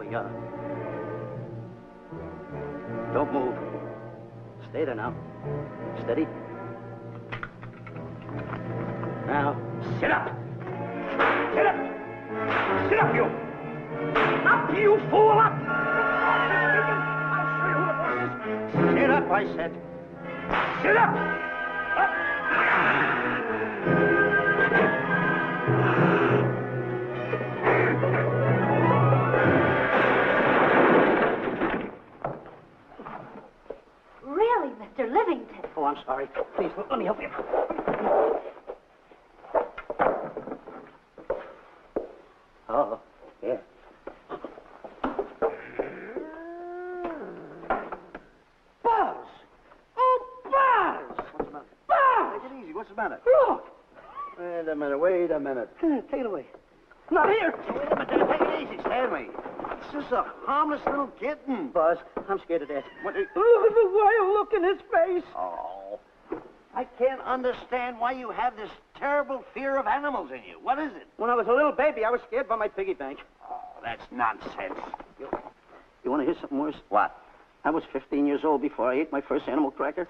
we are. Don't move. Stay there now. Steady. Now, sit up. Sit up. Sit up, you. Up, you fool, up. I'll show you who the boss is. Sit up, I said. Sit up. Up. Really, Mr. Livington? Oh, I'm sorry. Please, let me help you. Oh, yeah. Buzz! Oh, Buzz! What's the matter? Buzz! Take it easy. What's the matter? Look! Wait a minute. Wait a minute. Take it away. Not here! Wait a minute. Take it easy, Stanley. It's just a harmless little kitten. Buzz, I'm scared to death. What? Look at the wild look in his face. Oh. I can't understand why you have this terrible fear of animals in you. What is it? When I was a little baby, I was scared by my piggy bank. Oh, that's nonsense. You want to hear something worse? What? I was 15 years old before I ate my first animal cracker.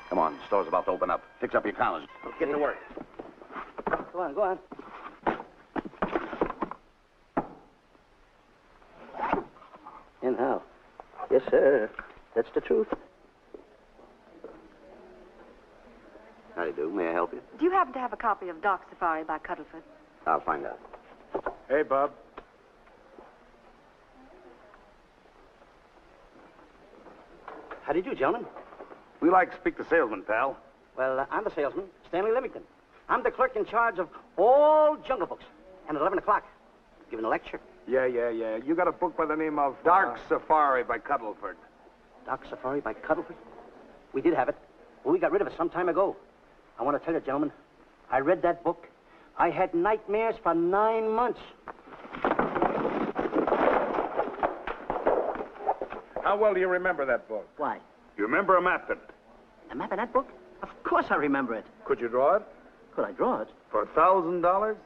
Come on, the store's about to open up. Fix up your collars. Okay. Get to work. Go on, go on. And how? Yes, sir. That's the truth. How do you do? May I help you? Do you happen to have a copy of Dark Safari by Cuddleford? I'll find out. Hey, Bob. How do you do, gentlemen? We like to speak to salesman, pal. Well, I'm the salesman, Stanley Livington. I'm the clerk in charge of all Jungle Books. And at 11 o'clock, giving a lecture. Yeah. You got a book by the name of Dark Safari by Cuddleford. Dark Safari by Cuddleford? We did have it. Well, we got rid of it some time ago. I want to tell you, gentlemen, I read that book. I had nightmares for 9 months. How well do you remember that book? Why? You remember a map in it? A map in that book? Of course I remember it. Could you draw it? Could I draw it? For $1,000?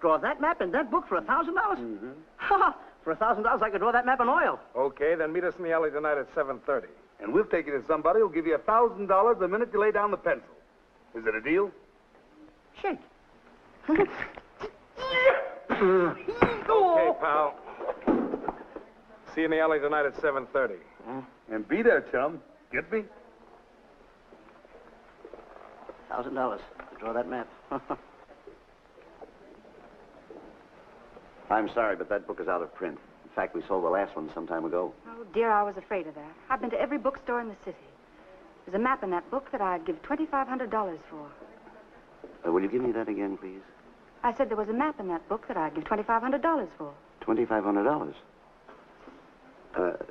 Draw that map in that book for $1,000? Mm-hmm. Ha! For $1,000, I could draw that map in oil. Okay, then meet us in the alley tonight at 7:30. And we'll take you to somebody who'll give you $1,000 the minute you lay down the pencil. Is it a deal? Shake. Okay, pal. See you in the alley tonight at 7:30. And be there, chum. Get me? $1,000 to draw that map. I'm sorry, but that book is out of print. In fact, we sold the last one some time ago. Oh, dear, I was afraid of that. I've been to every bookstore in the city. There's a map in that book that I'd give $2,500 for. Will you give me that again, please? I said there was a map in that book that I'd give $2,500 for. $2,500.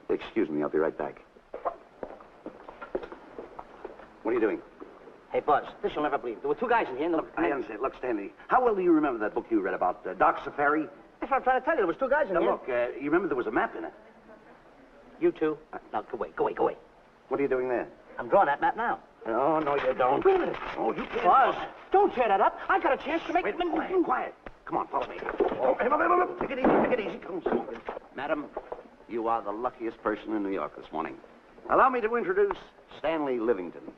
Excuse me, I'll be right back. What are you doing? Hey, Buzz, this you'll never believe. There were two guys in here and... I understand. Look, Stanley, how well do you remember that book you read about Dark Safari? That's what I'm trying to tell you. There was two guys in Now, here. look, you remember there was a map in it. You two. Now, go away. What are you doing there? I'm drawing that map now. Oh, no, you don't. Wait a minute. Oh, you can't. Buzz, don't tear that up. I got a chance to make... Wait, quiet. Come on, follow me. Oh, hey, look. Take it easy. Come on. Madam, you are the luckiest person in New York this morning. Allow me to introduce Stanley Livington,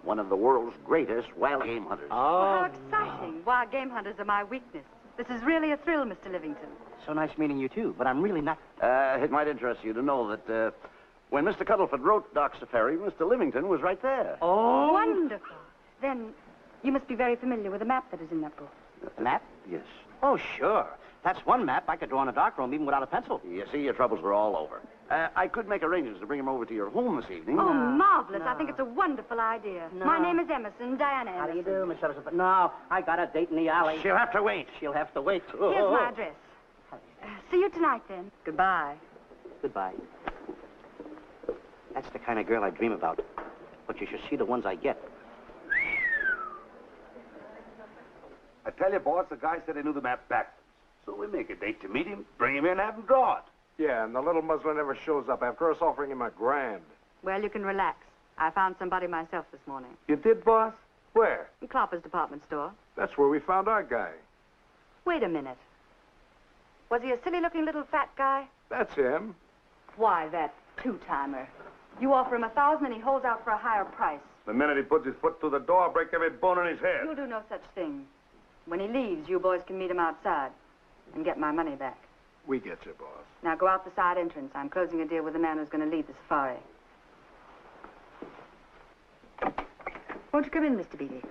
one of the world's greatest wild game hunters. How exciting. Wild game hunters are my weakness. This is really a thrill, Mr. Livington. So nice meeting you, too, but I'm really not... It might interest you to know that when Mr. Cuddleford wrote Dark Safari, Mr. Livington was right there. Oh! Wonderful. Then you must be very familiar with the map that is in that book. The map? Yes. Oh, sure. That's one map I could draw in a darkroom even without a pencil. You see, your troubles were all over. I could make arrangements to bring him over to your home this evening. Oh, marvelous. I think it's a wonderful idea. No. My name is Emerson, Diana Emerson. How do you do, Miss Emerson? But no, I got a date in the alley. She'll have to wait. She'll have to wait. Here's my address. See you tonight, then. Goodbye. Goodbye. That's the kind of girl I dream about. But you should see the ones I get. I tell you, boss, the guy said he knew the map backwards. So we make a date to meet him, bring him in, have him draw it. Yeah, and the little muzzler never shows up after us offering him $1,000. Well, you can relax. I found somebody myself this morning. You did, boss? Where? In Clopper's department store. That's where we found our guy. Wait a minute. Was he a silly-looking little fat guy? That's him. Why, that two-timer. You offer him 1,000 and he holds out for a higher price. The minute he puts his foot through the door, I'll break every bone in his head. You'll do no such thing. When he leaves, you boys can meet him outside and get my money back. We get you, boss. Now go out the side entrance. I'm closing a deal with the man who's going to lead the safari. Won't you come in, Mr. Beatty?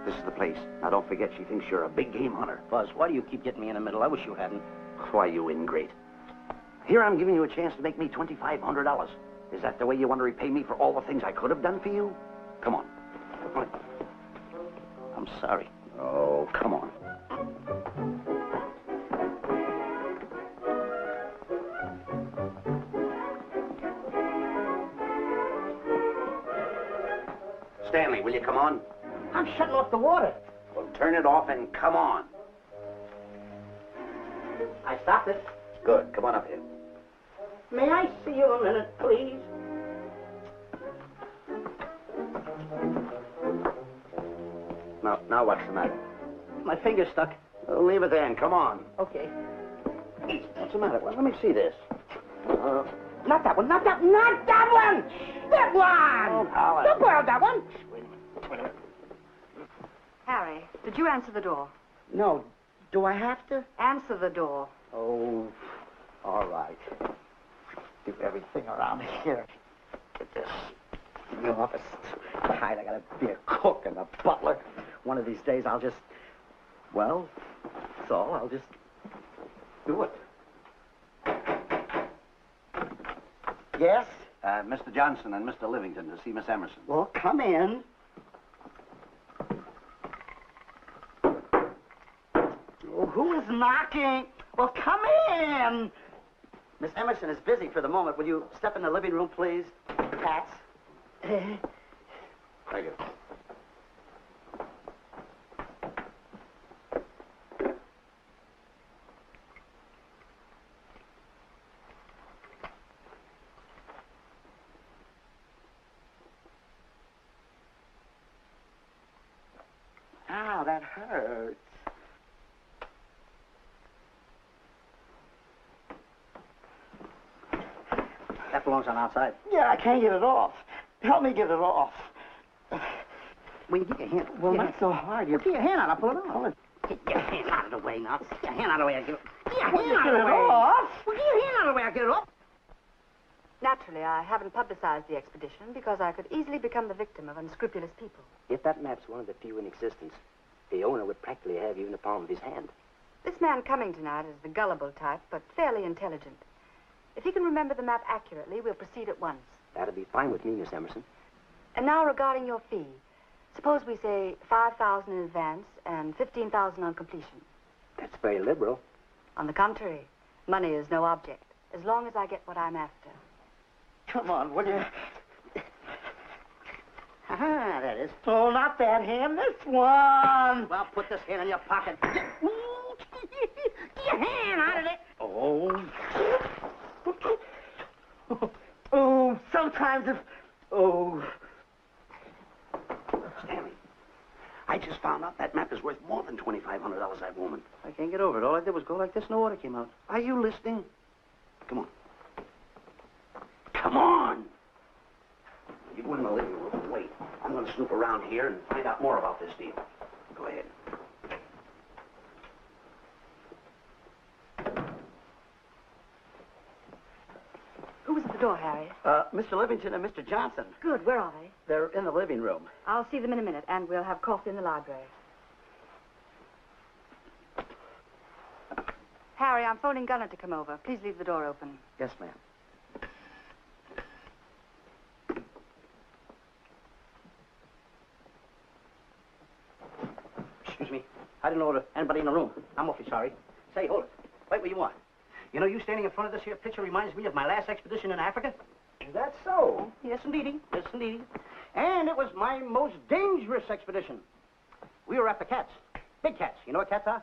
This is the place. Now, don't forget, she thinks you're a big game hunter. Buzz, why do you keep getting me in the middle? I wish you hadn't. Why, you ingrate. Here I'm giving you a chance to make me $2,500. Is that the way you want to repay me for all the things I could have done for you? Come on. Come on. I'm sorry. Oh, come on. Stanley, will you come on? I'm shutting off the water. Well, turn it off and come on. I stopped it. Good. Come on up here. May I see you a minute, please? Now what's the matter? My finger's stuck. Well, leave it then. Come on. Okay. What's the matter? Well, let me see this. Not that one, not that one! That one! Oh, Howard. Don't borrow that one! Wait a minute. Harry, did you answer the door? No. Do I have to? Answer the door. Oh, all right. Do everything around here. Get this. In the office. Tonight I gotta be a cook and a butler. One of these days I'll just... Well, that's all. I'll just do it. Yes? Mr. Johnson and Mr. Livington to see Miss Emerson. Well, come in. Oh, who is knocking? Well, come in. Miss Emerson is busy for the moment. Will you step in the living room, please? Hats. Thank you. Ow, that hurts. That belongs on outside. Yeah, I can't get it off. Help me get it off. Well, you get your hand. Well, not so hard. Get your hand out. I'll pull it off. Get your hand out of the way now. Get your hand out of the way. I'll get it. Get your hand out of the way. Off. Well, get your hand out of the way. I'll get it off. Naturally, I haven't publicized the expedition because I could easily become the victim of unscrupulous people. If that map's one of the few in existence, the owner would practically have you in the palm of his hand. This man coming tonight is the gullible type, but fairly intelligent. If he can remember the map accurately, we'll proceed at once. That'll be fine with me, Miss Emerson. And now regarding your fee. Suppose we say $5,000 in advance and $15,000 on completion. That's very liberal. On the contrary, money is no object, as long as I get what I'm after. Come on, will you? Ah, that is. Oh, not that hand, this one. Well, put this hand in your pocket. Get your hand out of it. Oh. Oh, sometimes if... Oh. Stanley, I just found out that map is worth more than $2,500, that woman. I can't get over it. All I did was go like this and the water came out. Are you listening? Come on. Come on! You go in the living room and wait. I'm going to snoop around here and find out more about this deal. Go ahead. Who was at the door, Harry? Mr. Livington and Mr. Johnson. Good, where are they? They're in the living room. I'll see them in a minute, and we'll have coffee in the library. Harry, I'm phoning Gunner to come over. Please leave the door open. Yes, ma'am. Excuse me. I didn't order anybody in the room. I'm awfully sorry. Say, hold it. Wait, what do you want? You know, you standing in front of this here picture reminds me of my last expedition in Africa. Is that so? Yes, indeedy. Yes, indeedy. And it was my most dangerous expedition. We were after cats. Big cats. You know what cats are?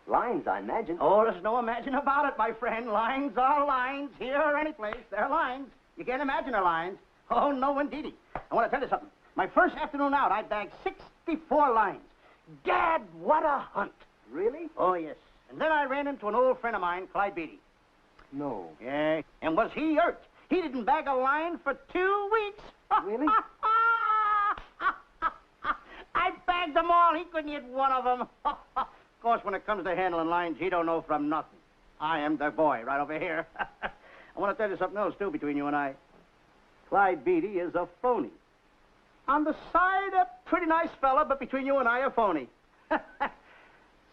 Lions, I imagine. Oh, there's no imagine about it, my friend. Lions are lions. Here or any place, they're lions. You can't imagine they're lions. Oh, no, indeedy. I want to tell you something. My first afternoon out, I bagged 64 lines. Gad, what a hunt. Really? Oh, yes. And then I ran into an old friend of mine, Clyde Beatty. No. Yeah. And was he hurt? He didn't bag a line for 2 weeks. Really? I bagged them all. He couldn't hit one of them. Of course, when it comes to handling lines, he don't know from nothing. I am the boy right over here. I want to tell you something else, too, between you and I. Clyde Beatty is a phony. On the side, a pretty nice fella, but between you and I, a phony.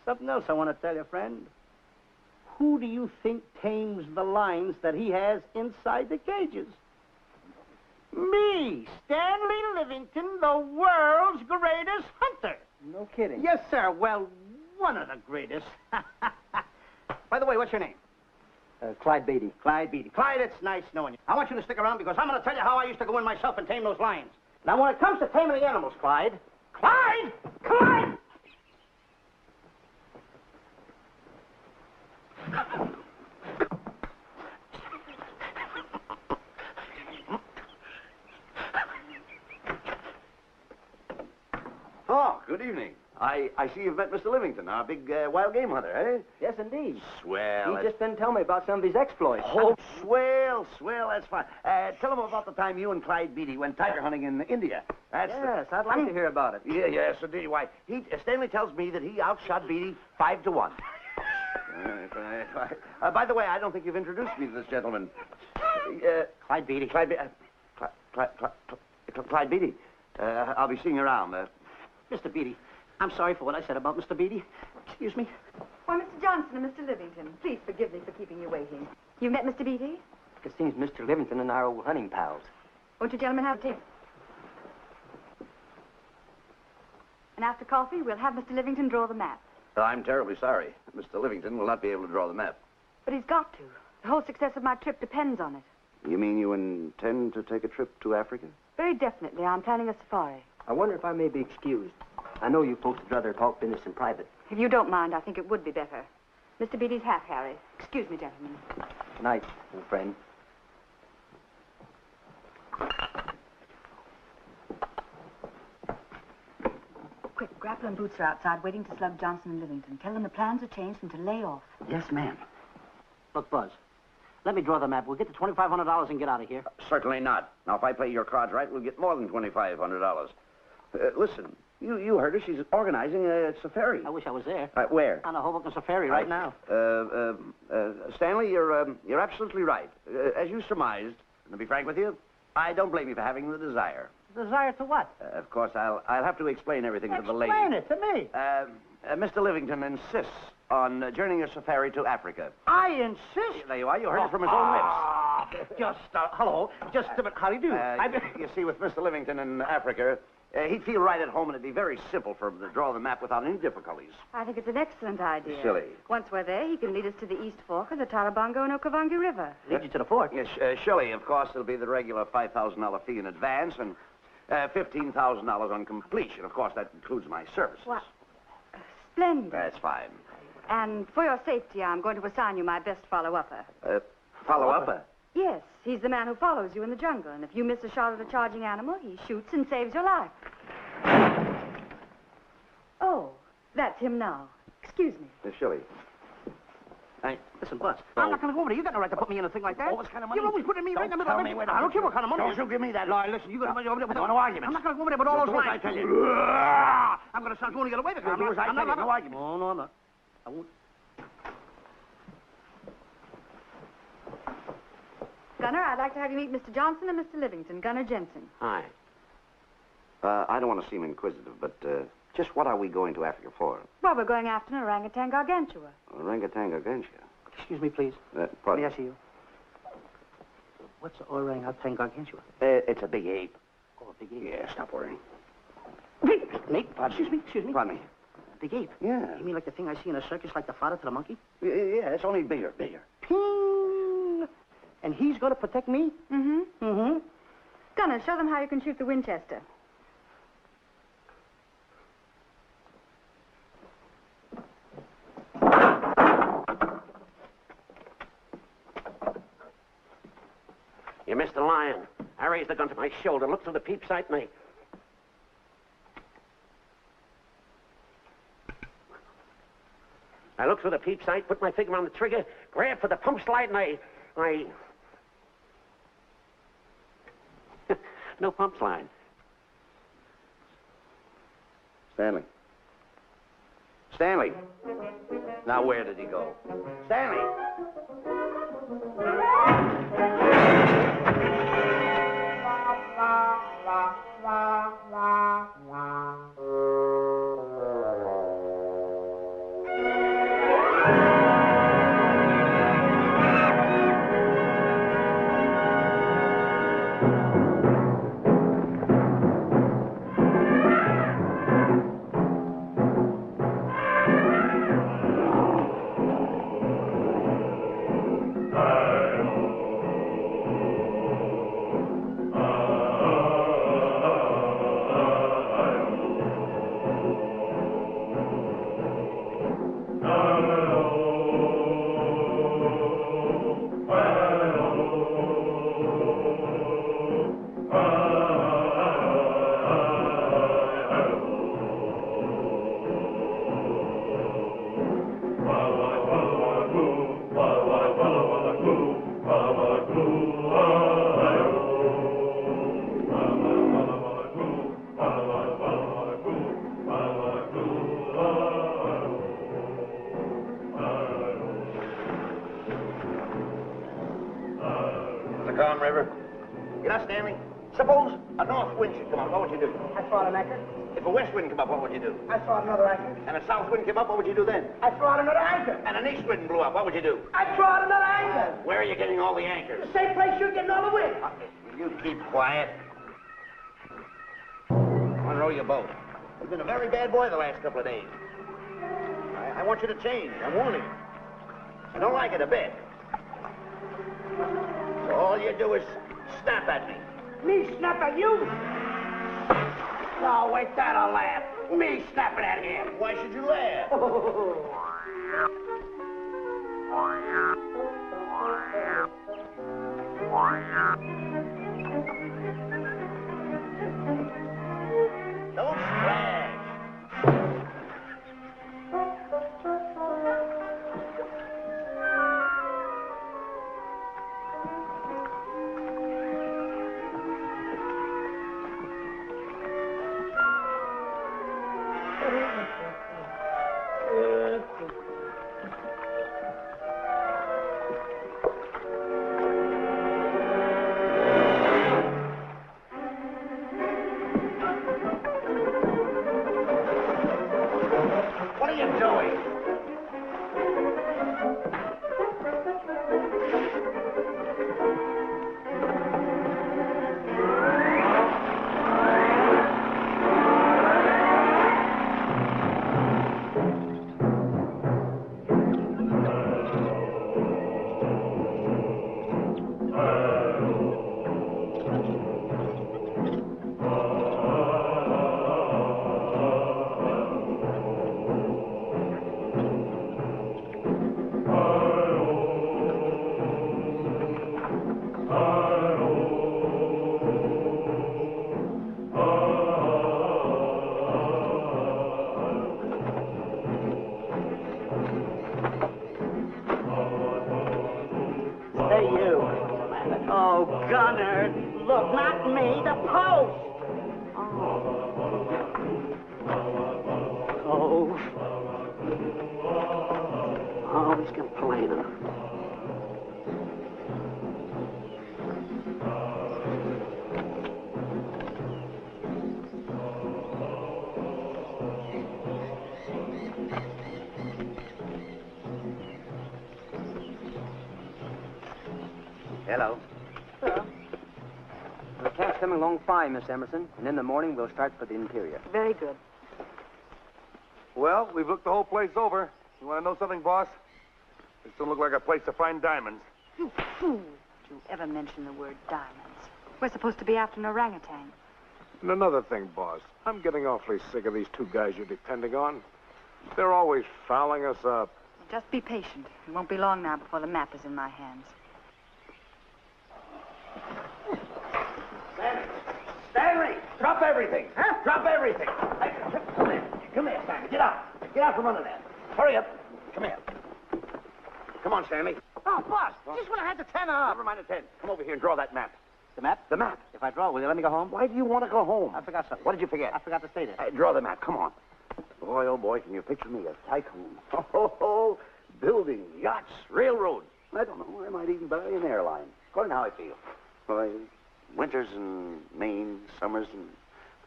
Something else I want to tell you, friend. Who do you think tames the lines that he has inside the cages? Me, Stanley Livington, the world's greatest hunter. No kidding. Yes, sir. Well, one of the greatest. By the way, what's your name? Clyde Beatty. Clyde Beatty. Clyde, it's nice knowing you. I want you to stick around because I'm going to tell you how I used to go in myself and tame those lions. Now, when it comes to taming the animals, Clyde... Clyde! Clyde! Oh, good evening. I see you've met Mr. Livington, our big wild game hunter, eh? Yes, indeed. Swell. He just didn't tell me about some of his exploits. Oh, swell, that's fine. Tell him about the time you and Clyde Beatty went tiger hunting in India. Yes, I'd like to hear about it. Yes, indeed. Why, Stanley tells me that he outshot Beatty 5-1. By the way, I don't think you've introduced me to this gentleman. Clyde Beatty. Clyde Beatty. I'll be seeing you around. Mr. Beatty, I'm sorry for what I said about Mr. Beatty. Excuse me. Why, Mr. Johnson and Mr. Livington, please forgive me for keeping you waiting. You've met Mr. Beatty? It seems Mr. Livington and I are old hunting pals. Won't you gentlemen have tea? And after coffee, we'll have Mr. Livington draw the map. I'm terribly sorry. Mr. Livington will not be able to draw the map. But he's got to. The whole success of my trip depends on it. You mean you intend to take a trip to Africa? Very definitely. I'm planning a safari. I wonder if I may be excused. I know you folks would rather talk business in private. If you don't mind, I think it would be better. Mr. Beatty's hat, Harry. Excuse me, gentlemen. Good night, old friend. Quick, Grapple and Boots are outside waiting to slug Johnson and Livington. Tell them the plans are changed and to lay off. Yes, ma'am. Look, Buzz, let me draw the map. We'll get the $2,500 and get out of here. Certainly not. Now, if I play your cards right, we'll get more than $2,500. Listen, you heard her. She's organizing a safari. I wish I was there. Where? On a Hoboken safari right now. Stanley, you're absolutely right. As you surmised, and to be frank with you, I don't blame you for having the desire. Desire to what? Of course, I'll have to explain everything to the lady. Explain it to me. Mr. Livington insists on journeying a safari to Africa. I insist. There you are. You heard it from his own lips. Hello. Just a minute. How do you do? You see, with Mr. Livington in Africa, he'd feel right at home, and it'd be very simple for him to draw the map without any difficulties. I think it's an excellent idea. Silly. Once we're there, he can lead us to the East Fork of the Tarabongo and Okavango River. Lead you to the fort. Yes, surely, of course, it'll be the regular $5,000 fee in advance and $15,000 on completion. Of course, that includes my services. What? Splendid. That's fine. And for your safety, I'm going to assign you my best follow-upper. Follow-up? Yes, he's the man who follows you in the jungle. And if you miss a shot at a charging animal, he shoots and saves your life. Oh, that's him now. Excuse me. Shirley. Listen, Buzz, I'm not going to go over there. You got no right to put me in a thing like that. Oh, what kind of money? You're always putting me right in the middle of it. I don't care what kind of money. Don't you give me that. No, listen, you got to over there with no arguments. I'm not going to go over there with all those Do as lines. I tell you. I'm going to start going to get away with it. Do as I tell you. No arguments. No, I'm not. I won't. Gunner, I'd like to have you meet Mr. Johnson and Mr. Livington, Gunner Jensen. Hi. I don't want to seem inquisitive, but just what are we going to Africa for? Well, we're going after an orangutan gargantua. Orangutan gargantua. Excuse me, please. Pardon? May I see you? What's the orangutan gargantua? It's a big ape. Oh, a big ape. Yeah, stop worrying. Nate, excuse me. Pardon me. Big ape? Yeah. You mean like the thing I see in a circus, like the fodder to the monkey? Yeah, it's only bigger. Ping! And he's going to protect me? Mm-hmm. Mm-hmm. Gunner, show them how you can shoot the Winchester. You missed the lion. I raised the gun to my shoulder, looked through the peep sight, and I looked through the peep sight, put my finger on the trigger, grabbed for the pump slide, and I... No pump slide. Stanley. Stanley. Now, where did he go? Stanley! Stanley, suppose a north wind should come up, what would you do? I throw out an anchor. If a west wind come up, what would you do? I throw out another anchor. And a south wind came up, what would you do then? I throw out another anchor. And an east wind blew up, what would you do? I throw out another anchor. Where are you getting all the anchors? The same place you're getting all the wind. Will you keep quiet? I want to row your boat. You've been a very bad boy the last couple of days. I want you to change. I'm warning you. I don't like it a bit. So all you do is snap at me. Me snap at you? No, wait, that'll laugh. Me snapping at him. Why should you laugh? Don't splash. What are you doing? Hey, you. Oh, Gunner. Look, not me, the post. Oh, he's complaining. Hello. Hello. The cat's coming along fine, Miss Emerson, and in the morning we'll start for the interior. Very good. Well, we've looked the whole place over. You want to know something, boss? This don't look like a place to find diamonds. You fool. Did you ever mention the word diamonds? We're supposed to be after an orangutan. And another thing, boss, I'm getting awfully sick of these two guys you're depending on. They're always fouling us up. Just be patient. It won't be long now before the map is in my hands. Stanley, drop everything. Huh? Drop everything. Hey, come here. Come here, Stanley. Get out. Get out from under there. Hurry up. Come here. Come on, Stanley. Oh, boss, just when I had the 10 up. Never mind the 10. Come over here and draw that map. The map? The map. If I draw, will you let me go home? Why do you want to go home? I forgot something. What did you forget? I forgot to state it. Draw the map. Come on. Boy, oh boy, can you picture me, a tycoon? Oh, building yachts, railroads. I don't know. I might even buy an airline. According to how I feel. Boy, winters in Maine, summers in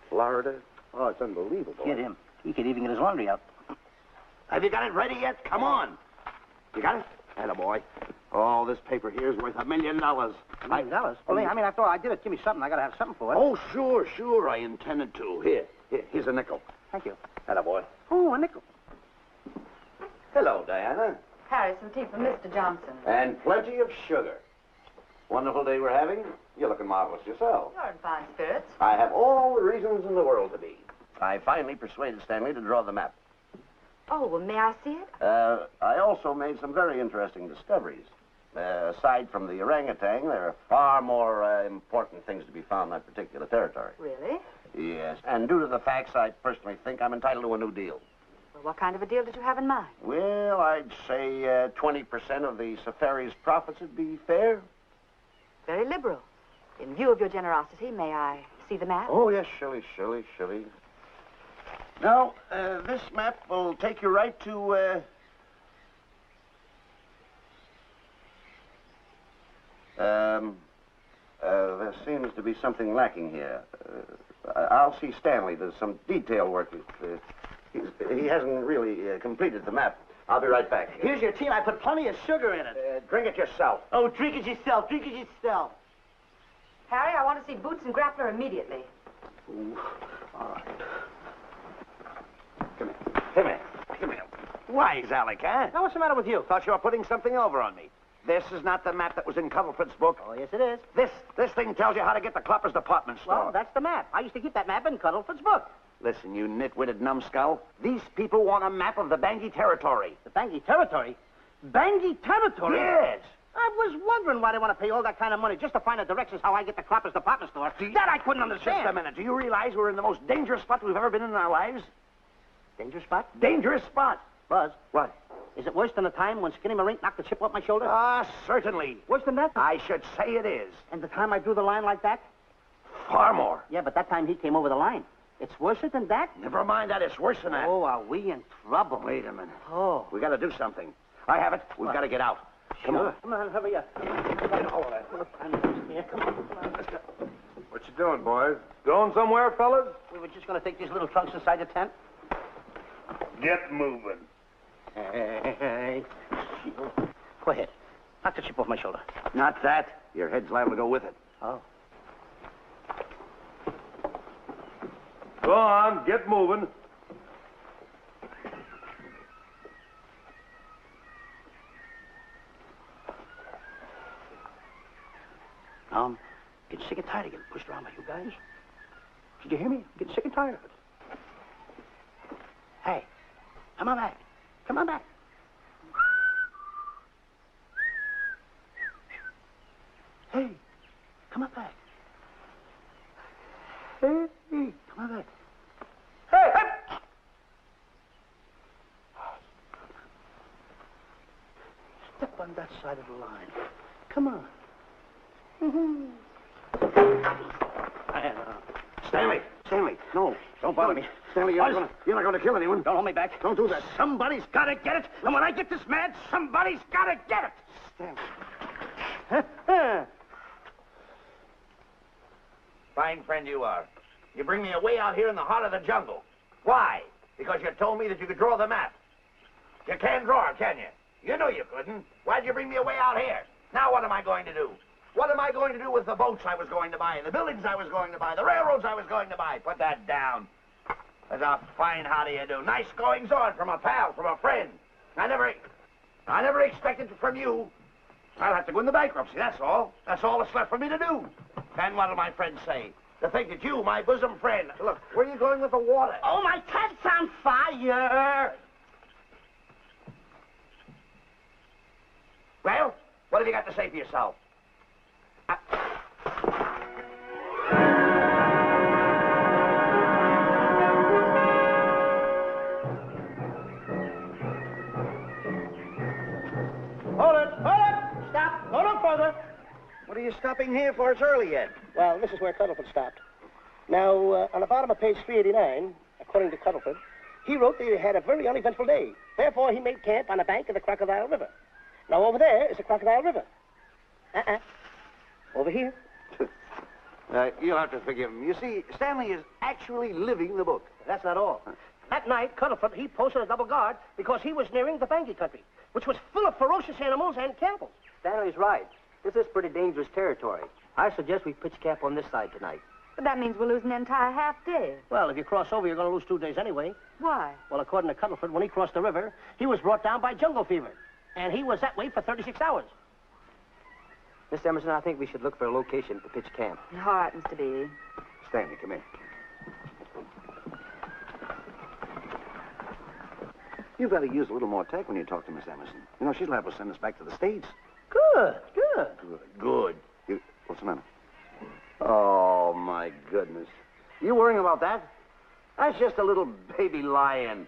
Florida. Oh, it's unbelievable. Get him. He could even get his laundry out. Have you got it ready yet? Come on. You got it? Attaboy. Oh, this paper here is worth $1 million. $1 million? Well, I mean, after all I did it, give me something. I got to have something for it. Oh, sure. I intended to. Here's a nickel. Thank you. Attaboy. Oh, a nickel. Hello, Diana. Harry, some tea for Mr. Johnson. And plenty of sugar. Wonderful day we're having. You're looking marvelous yourself. You're in fine spirits. I have all the reasons in the world to be. I finally persuaded Stanley to draw the map. Oh, well, may I see it? I also made some very interesting discoveries. Aside from the orangutan, there are far more important things to be found in that particular territory. Really? Yes, and due to the facts, I personally think I'm entitled to a new deal. Well, what kind of a deal did you have in mind? Well, I'd say 20% of the safari's profits would be fair. Very liberal. In view of your generosity, may I see the map? Oh, yes, Shirley. Now, this map will take you right to, there seems to be something lacking here. I'll see Stanley. There's some detail work. He hasn't really completed the map. I'll be right back. Here's your tea, and I put plenty of sugar in it. Drink it yourself. Oh, drink it yourself. Harry, I want to see Boots and Grappler immediately. Ooh, all right. Come here. Why, Alec, huh? Now, what's the matter with you? Thought you were putting something over on me. This is not the map that was in Cuddlefoot's book. Oh, yes, it is. This thing tells you how to get to Clopper's department store. Well, that's the map. I used to keep that map in Cuddlefoot's book. Listen, you nitwitted numbskull. These people want a map of the Bangui territory. The Bangui territory? Bangui territory? Yes. I was wondering why they want to pay all that kind of money just to find the directions how I get to Clopper's department store. That I couldn't understand. Just a minute. Do you realize we're in the most dangerous spot we've ever been in our lives? Dangerous spot? Dangerous spot. Buzz. What? Is it worse than the time when Skinny Marink knocked the chip off my shoulder? Certainly. Worse than that? I should say it is. And the time I drew the line like that? Far more. Yeah, but that time he came over the line. It's worse than that? Never mind that. It's worse than that. Oh, are we in trouble? Wait a minute. Oh. We got to do something. I have it. We've got to get out. Come on. Come on, hurry up. Come on. Let's go. What you doing, boys? Going somewhere, fellas? We were just going to take these little trunks inside the tent. Get moving. Hey. Go ahead. Knock the chip off my shoulder. Not that. Your head's liable to go with it. Oh. Go on, get moving. Getting sick and tired of getting pushed around by you guys. Did you hear me? I'm getting sick and tired of it. Hey, come on back. Come on back. Hey, come on back. Hey, come on back. Hey, hey! Step on that side of the line. Come on. Stanley, no. Don't bother me. Stanley, you're not going to kill anyone. Don't hold me back. Don't do that. Somebody's got to get it. And when I get this mad, somebody's got to get it. Stanley. Fine friend you are. You bring me away out here in the heart of the jungle. Why? Because you told me that you could draw the map. You can't draw it, can you? You know you couldn't. Why'd you bring me away out here? Now what am I going to do? What am I going to do with the boats I was going to buy, the buildings I was going to buy, the railroads I was going to buy? Put that down. That's a fine how do you do. Nice goings on from a pal, from a friend. I never expected it from you. I'll have to go into bankruptcy, that's all. That's all that's left for me to do. And what'll my friends say? To think that you, my bosom friend... Look, where are you going with the water? Oh, my tent's on fire! Well, what have you got to say for yourself? further. What are you stopping here for? It's early yet. Well, this is where Cuddleford stopped. Now, on the bottom of page 389, according to Cuddleford, he wrote that he had a very uneventful day. Therefore, he made camp on the bank of the Crocodile River. Now, over there is the Crocodile River. Over here. You'll have to forgive him. You see, Stanley is actually living the book. That's not all. That night, Cuddleford, he posted a double guard because he was nearing the Bangi country, which was full of ferocious animals and cannibals. Stanley's right. This is pretty dangerous territory. I suggest we pitch camp on this side tonight. But that means we'll lose an entire half day. Well, if you cross over, you're going to lose 2 days anyway. Why? Well, according to Cuddleford, when he crossed the river, he was brought down by jungle fever. And he was that way for 36 hours. Miss Emerson, I think we should look for a location to pitch camp. All right, Mr. B. Stanley, come in. You've got to use a little more tact when you talk to Miss Emerson. You know, she's liable to send us back to the States. Good. Good. What's the matter? Oh, my goodness. You worrying about that? That's just a little baby lion.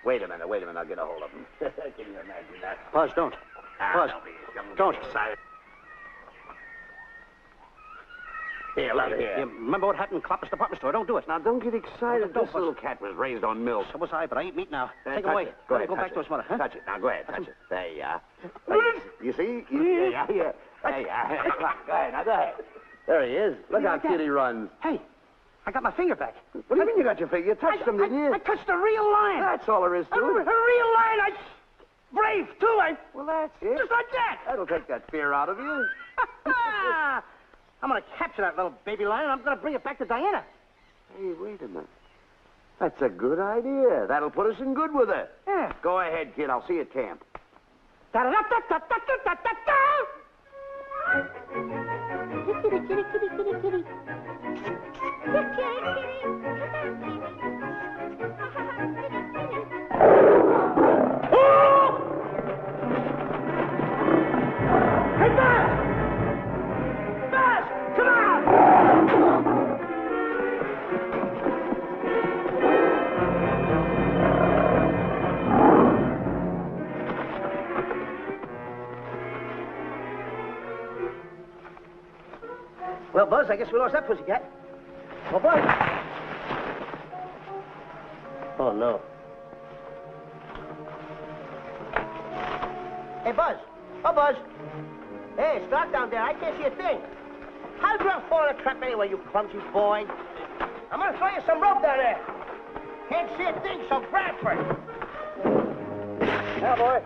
Wait a minute. I'll get a hold of him. Can you imagine that? Buzz, don't. Buzz, don't. Excited. Here, let it. You remember what happened in Clopper's department store? Don't do it. Now, don't get excited. Don't, This little cat was raised on milk. So was I, but I ain't meat now. Take it touch away. it. Go ahead, Go touch back it. to his mother, huh? Touch it. Now, go ahead. Touch it. There you are. You see? There you are. There you are. Come on, go ahead. Now, go ahead. There he is. Look how cute he runs. Hey, I got my finger back. What do you mean you got your finger? You touched him, didn't you? I touched a real lion. That's all there is to A it. real lion. Brave, too. Well, that's it. Just like that. That'll take that fear out of you. I'm going to capture that little baby lion. I'm going to bring it back to Diana. Hey, wait a minute. That's a good idea. That'll put us in good with her. Yeah. Go ahead, kid. I'll see you at camp. Da-da-da-da-da-da-da-da-da. Kitty, kitty, kitty, kitty, kitty. Hey, Buzz! Buzz, come on! Well, Buzz, I guess we lost that pussycat. Well, Buzz. Oh, no. Hey, Buzz. Oh, Buzz. Hey, it's dark down there. I can't see a thing. How'd you fall in a trap anyway, you clumsy boy? I'm gonna throw you some rope down there. Can't see a thing, so grab for it. Now, boy.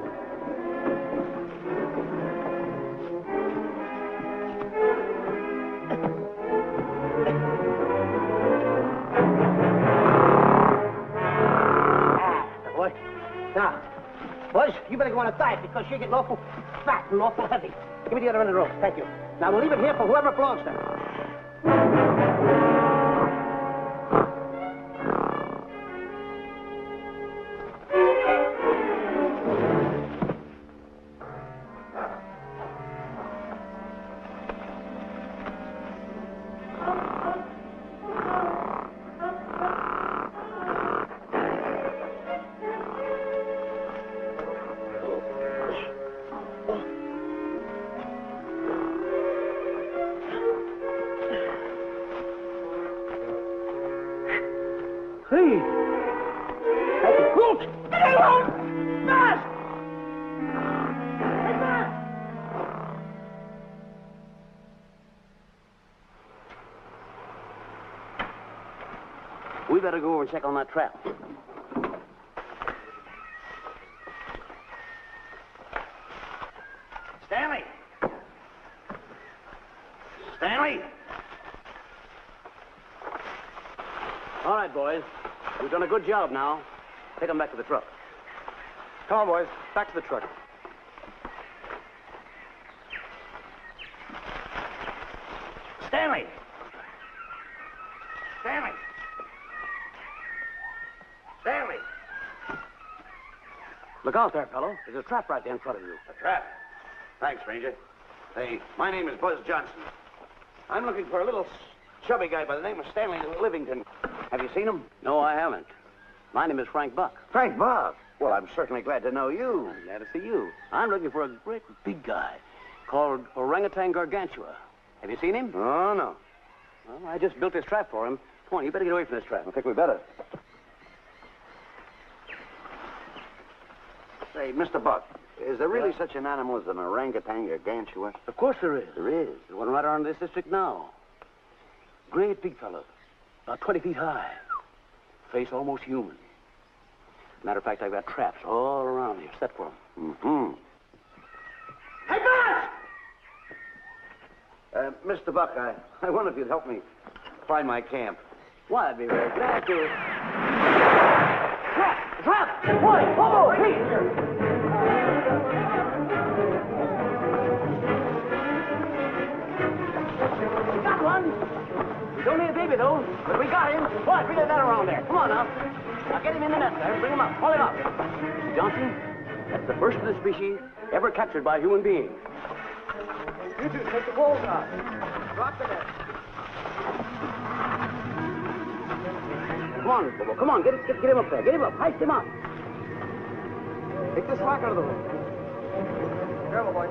Boy. Now, Buzz, you better go on a diet because you're getting awful fat and awful heavy. Give me the other end of the rope. Thank you. Now, we'll leave it here for whoever it belongs to. Hey! Look! Get alone! Fast! Hey, fast! We better go over and check on that trap. Stanley! Stanley! All right, boys. We've done a good job now. Take them back to the truck. Come on, boys. Back to the truck. Stanley! Stanley! Stanley! Look out there, fellow. There's a trap right there in front of you. A trap? Thanks, Ranger. Hey, my name is Buzz Johnson. I'm looking for a little chubby guy by the name of Stanley Livington. Have you seen him? No, I haven't. My name is Frank Buck. Frank Buck. Well, I'm certainly glad to know you. I'm glad to see you. I'm looking for a great big guy. called orangutan gargantua. Have you seen him? Oh, no. Well, I just built this trap for him. Come on, you better get away from this trap. I think we better. Say, Mr. Buck, is there really such an animal as an orangutan gargantua? Of course there is. There is. There's one right around this district now. Great big fellow. About 20 feet high. Face almost human. Matter of fact, I've got traps all around here set for him. Mm-hmm. Hey, boss! Mr. Buck, I wonder if you'd help me find my camp. Why, I'd be very glad to. Trap! Trap! Boy! Whoa! Hey! Got one! He's only a baby, though, but we got him. Boy, bring that around there. Come on now. Now get him in the net there. Bring him up. Haul him up. Johnson, that's the first of the species ever captured by a human being. You two, take the poles out. Drop the net. Come on, Bobo. Come on. Get him up there. Get him up. Heist him up. Take the slack out of the way. Careful, boy.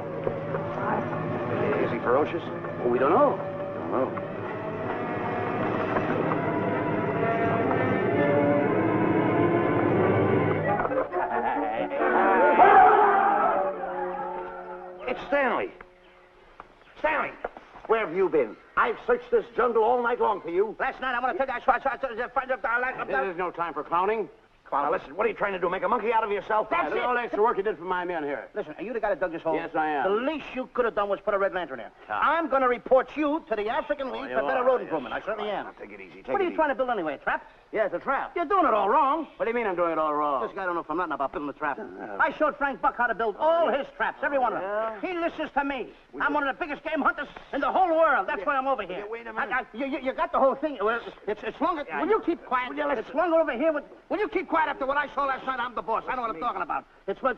Is he ferocious? Oh, we don't know. Don't know. It's Stanley. Stanley, where have you been? I've searched this jungle all night long for you. Last night, I want to take that shot. There's no time for clowning. Come on, now listen. What are you trying to do? Make a monkey out of yourself? That's it. All the extra work you did for my men here. Listen, are you the guy that dug this hole? Yes, I am. The least you could have done was put a red lantern here. I'm going to report you to the African League for better road improvement. I certainly am. Take it easy. What are you trying to build anyway, a trap? Yeah, it's a trap. You're doing it all wrong. What do you mean I'm doing it all wrong? This guy don't know from nothing about building a trap. I showed Frank Buck how to build all his traps, every one of them. He listens to me. I'm one of the biggest game hunters in the whole world. That's why I'm over here. Wait a minute. You got the whole thing. Well, it's longer. Will you keep quiet? It's longer over here. Will you keep quiet after what I saw last night? I'm the boss. I know what I'm talking about. It's one.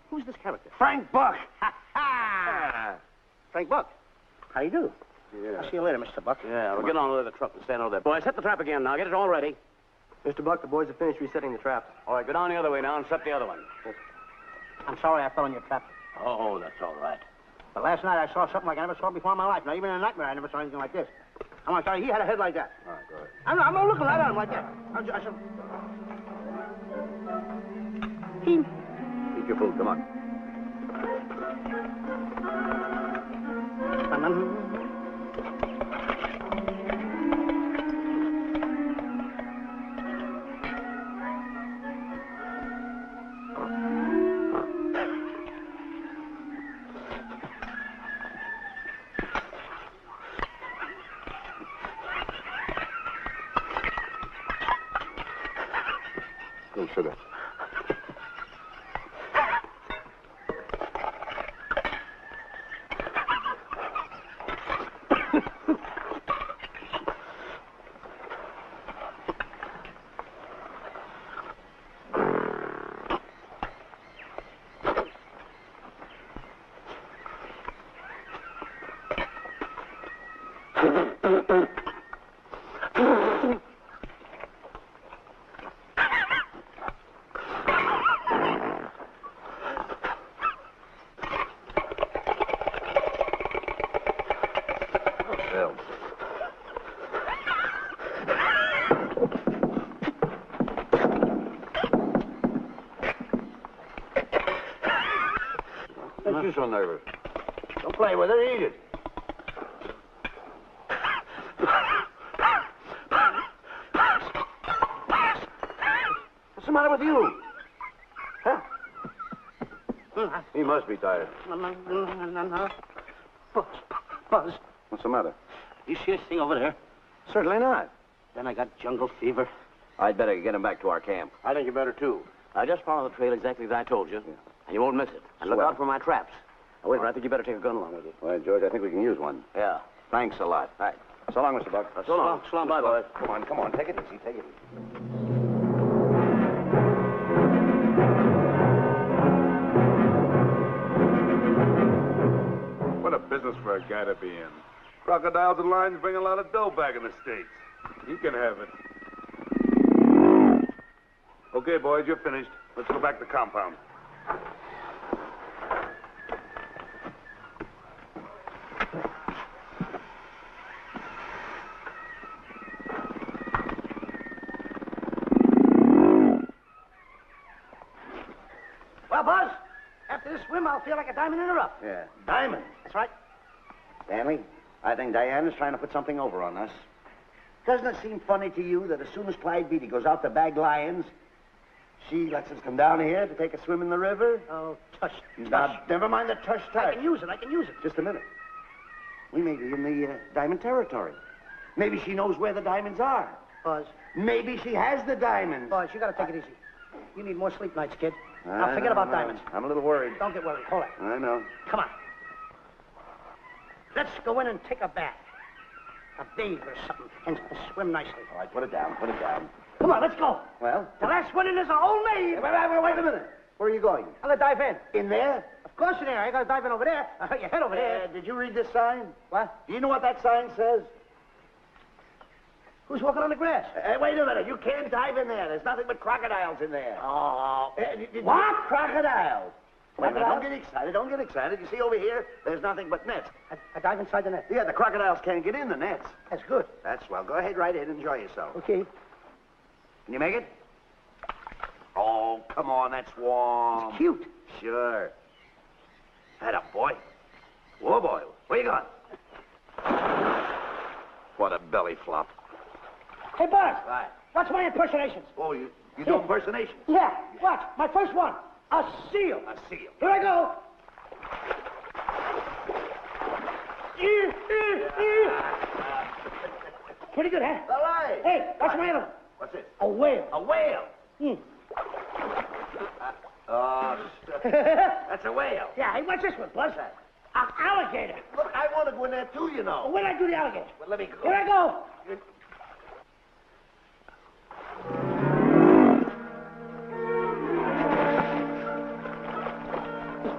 Who's this character? Frank Buck. Frank Buck. How you do? Yeah. I'll see you later, Mr. Buck. Yeah, we'll get on with the truck and stand over there. Boys, set the trap again now. Get it all ready. Mr. Buck, the boys have finished resetting the traps. All right, go down the other way now and set the other one. I'm sorry I fell in your trap. Oh, that's all right. But last night I saw something like I never saw before in my life. Now, even in a nightmare, I never saw anything like this. I'm sorry, he had a head like that. All right, go ahead. I'm not looking right at him like that. I said... Eat your food, come on. Go, sugar. Don't you so nervous. Don't play with it, eat it. What's the matter with you? Huh? He must be tired. Buzz, What's the matter? you see this thing over there? Certainly not. Then I got jungle fever. I'd better get him back to our camp. I think you better, too. Now, just follow the trail exactly as I told you, and you won't miss it. And look Swell. out for my traps. Now, wait a minute, I think you better take a gun along with you. Well, George, I think we can use one. Yeah. Thanks a lot. All right. So long, Mr. Buck. So long. So long. Bye, boys. Come on. Take it easy. Take it easy. What a business for a guy to be in. Crocodiles and lions bring a lot of dough back in the States. You can have it. Okay, boys, you're finished. Let's go back to the compound. swim, I'll feel like a diamond in the rough. Yeah, diamond. That's right. Stanley, I think Diana's trying to put something over on us. Doesn't it seem funny to you that as soon as Clyde Beatty goes out to bag lions, she lets us come down here to take a swim in the river? Oh, tush. Now, never mind the tush. I can use it. Just a minute. We may be in the diamond territory. Maybe she knows where the diamonds are. Buzz. Maybe she has the diamonds. Buzz, you gotta take it easy. You need more sleep nights, kid. Now, forget about diamonds. I'm a little worried. Don't get worried. Hold it. I know. Come on. Let's go in and take a bath. A bathe or something, and swim nicely. All right, put it down. Come on, let's go. Well? The last one in is a old maid. Wait a minute. Where are you going? I'm gonna dive in. In there? Of course in there. I gotta dive in over there. You head over there. Did you read this sign? What? Do you know what that sign says? Who's walking on the grass? Wait a minute. You can't dive in there. There's nothing but crocodiles in there. Oh. What? Crocodiles. Wait a minute. Crocodiles? Don't get excited. You see over here, there's nothing but nets. I dive inside the net. Yeah, the crocodiles can't get in the nets. That's good. That's swell. Go ahead right in. Enjoy yourself. Okay. Can you make it? Oh, come on. That's warm. It's cute. Sure. Head up, boy. Whoa, boy. Where you going? What a belly flop. Hey, Buzz. Right. Watch my impersonations. Oh, you do impersonations? Yeah. Watch. My first one. A seal. A seal. Here I go. Pretty good, huh? All right. Hey, watch my other one. What's it? A whale. A whale. Oh, that's a whale. Yeah, hey, watch this one, Buzz. An alligator. Look, I want to go in there too, you know. Where did I do the alligator? Well, let me go. Here I go.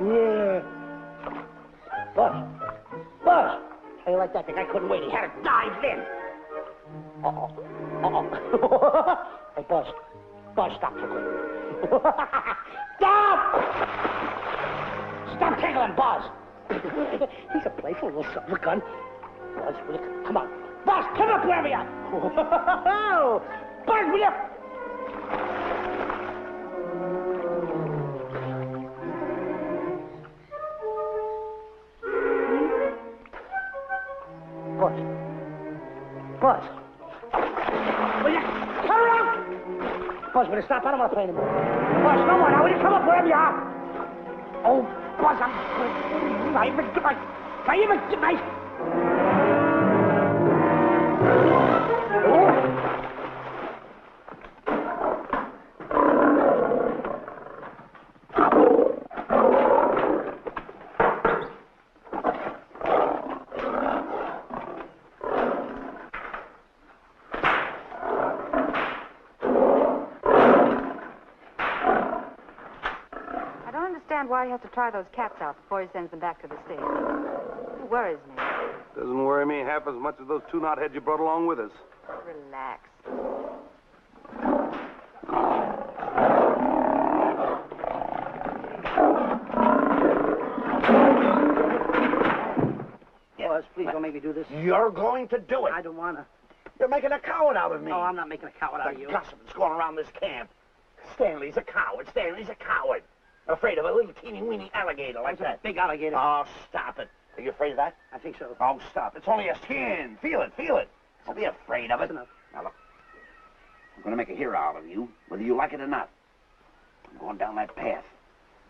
Yeah. Buzz. How you like that? The guy couldn't wait. He had to dive in. Hey, Buzz. Buzz, stop tickling. Stop! Stop tickling, Buzz. He's a playful little son of a gun. Buzz, will you come on. Buzz, come up wherever you are. Buzz, will you? Buzz. Will you come around? Buzz, will you stop? I don't want to play anymore. Buzz, no more. Now, will you come up wherever you are? Oh, Buzz, I'm... I even get my... Why he has to try those cats out before he sends them back to the States. It worries me. Doesn't worry me half as much as those two knotheads you brought along with us. Relax. Buzz, please don't make me do this. You're going to do it. I don't want to. You're making a coward out of me. No, I'm not making a coward out of you. The gossip that's going around this camp. Stanley's a coward. Afraid of a little teeny-weeny alligator like that. A big alligator. Oh, stop it. Are you afraid of that? I think so. Oh, stop. It's only a skin. Feel it. Don't be afraid of it. That's enough. Now, look. I'm going to make a hero out of you, whether you like it or not. I'm going down that path.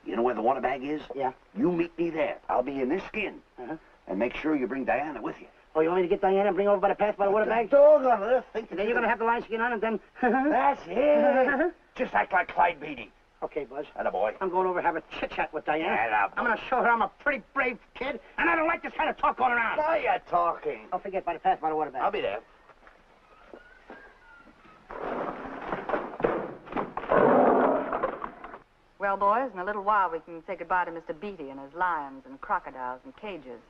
You know where the water bag is? Yeah. You meet me there. I'll be in this skin. Uh-huh. And make sure you bring Diana with you. Oh, you want me to get Diana and bring her over by the path by the water bag? Doggone it. Think Then you're going to have the lion skin on and then... That's it. Just act like Clyde Beatty. Okay, Buzz. Attaboy. I'm going over and have a chit-chat with Diana. Attaboy. I'm going to show her I'm a pretty brave kid, and I don't like this kind of talk going around. Now you're talking. Don't forget, by the path by the water bag. I'll be there. Well, boys, in a little while we can say goodbye to Mr. Beatty and his lions and crocodiles and cages.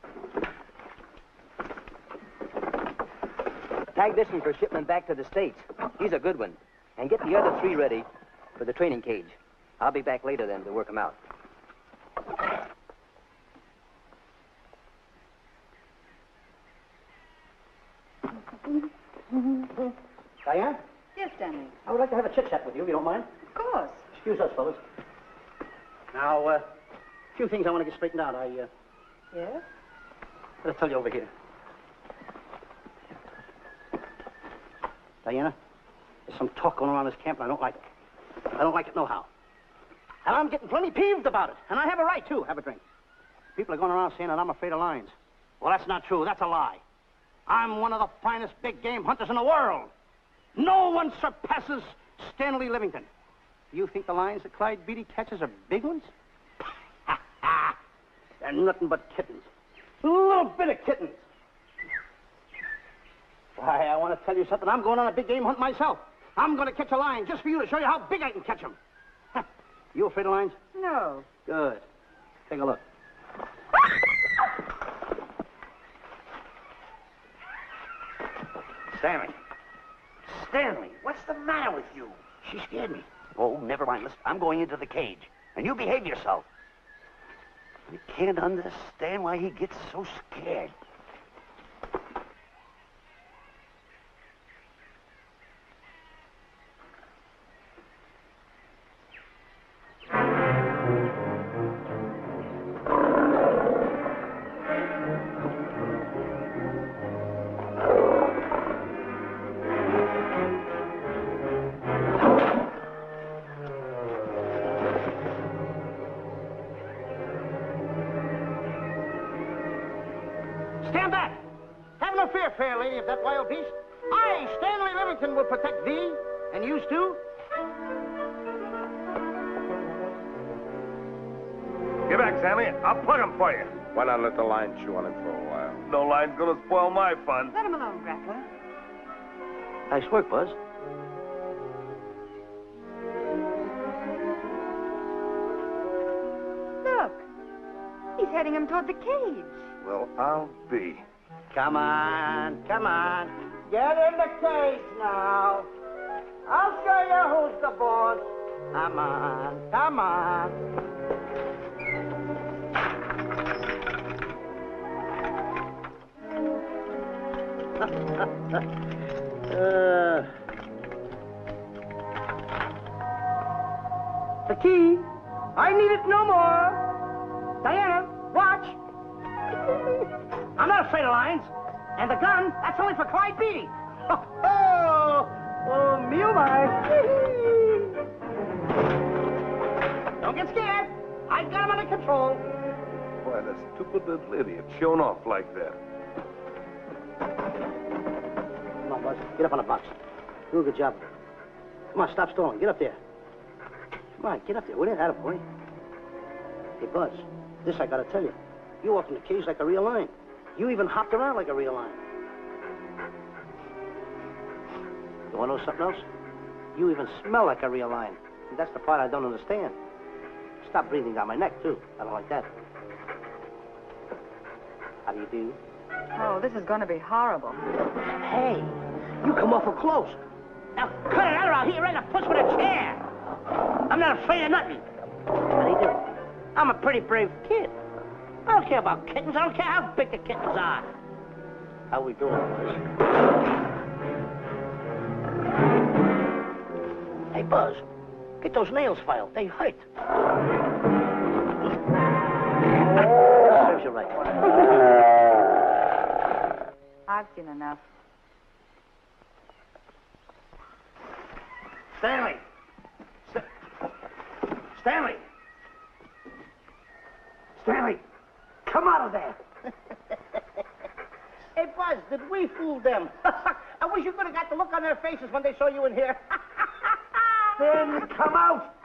Tag this one for shipment back to the States. He's a good one. And get the other 3 ready for the training cage. I'll be back later then to work them out. Diane? Yes, Stanley. I would like to have a chit-chat with you, if you don't mind. Of course. Excuse us, fellas. Now, few things I want to get straightened out. Yes? I'll tell you over here. Diana, there's some talk going around this camp, and I don't like it. I don't like it nohow. And I'm getting plenty peeved about it. And I have a right, too. Have a drink. People are going around saying that I'm afraid of lions. Well, that's not true. That's a lie. I'm one of the finest big game hunters in the world. No one surpasses Stanley Livington. You think the lions that Clyde Beatty catches are big ones? They're nothing but kittens. A little bit of kittens. Why, I want to tell you something. I'm going on a big game hunt myself. I'm going to catch a lion just for you to show you how big I can catch him. You afraid of lions? No. Good. Take a look. Stanley. Stanley, what's the matter with you? She scared me. Oh, never mind. Listen, I'm going into the cage, and you behave yourself. I can't understand why he gets so scared. Stand back! Have no fear, fair lady of that wild beast. I, Stanley Livington, will protect thee, and you too. Get back, Stanley. I'll plug him for you. Why not let the lion chew on him for a while? No line's gonna spoil my fun. Let him alone, Grappler. Nice work, Buzz. Look. He's heading him toward the cage. Well, I'll be. Come on, come on. Get in the cage now. I'll show you who's the boss. Come on, come on. The key. I need it no more. Diana, watch. I'm not afraid of lions. And the gun, that's only for Clyde Beatty. Oh, me oh my. Don't get scared. I got him under control. Why, that stupid little idiot showing off like that. Come on, Buzz. Get up on the box. Do a good job. Come on, stop stalling. Get up there. Come on, get up there. Will you? Attaboy. Hey, Buzz, this I gotta tell you. You walked in the cage like a real lion. You even hopped around like a real lion. You wanna know something else? You even smell like a real lion. And that's the part I don't understand. Stop breathing down my neck, too. I don't like that. How do you do? Oh, this is going to be horrible. Hey, you come awful close. Now, cut it out or I'll hit you right in the puss with a chair. I'm not afraid of nothing. How do you do? I'm a pretty brave kid. I don't care about kittens. I don't care how big the kittens are. How we doing, Buzz? Hey, Buzz, get those nails filed. They hurt. Serves you right. I've seen enough. Stanley! Stanley! Stanley! Come out of there! Hey, Buzz, did we fool them? I wish you could have got the look on their faces when they saw you in here. Stanley, come out!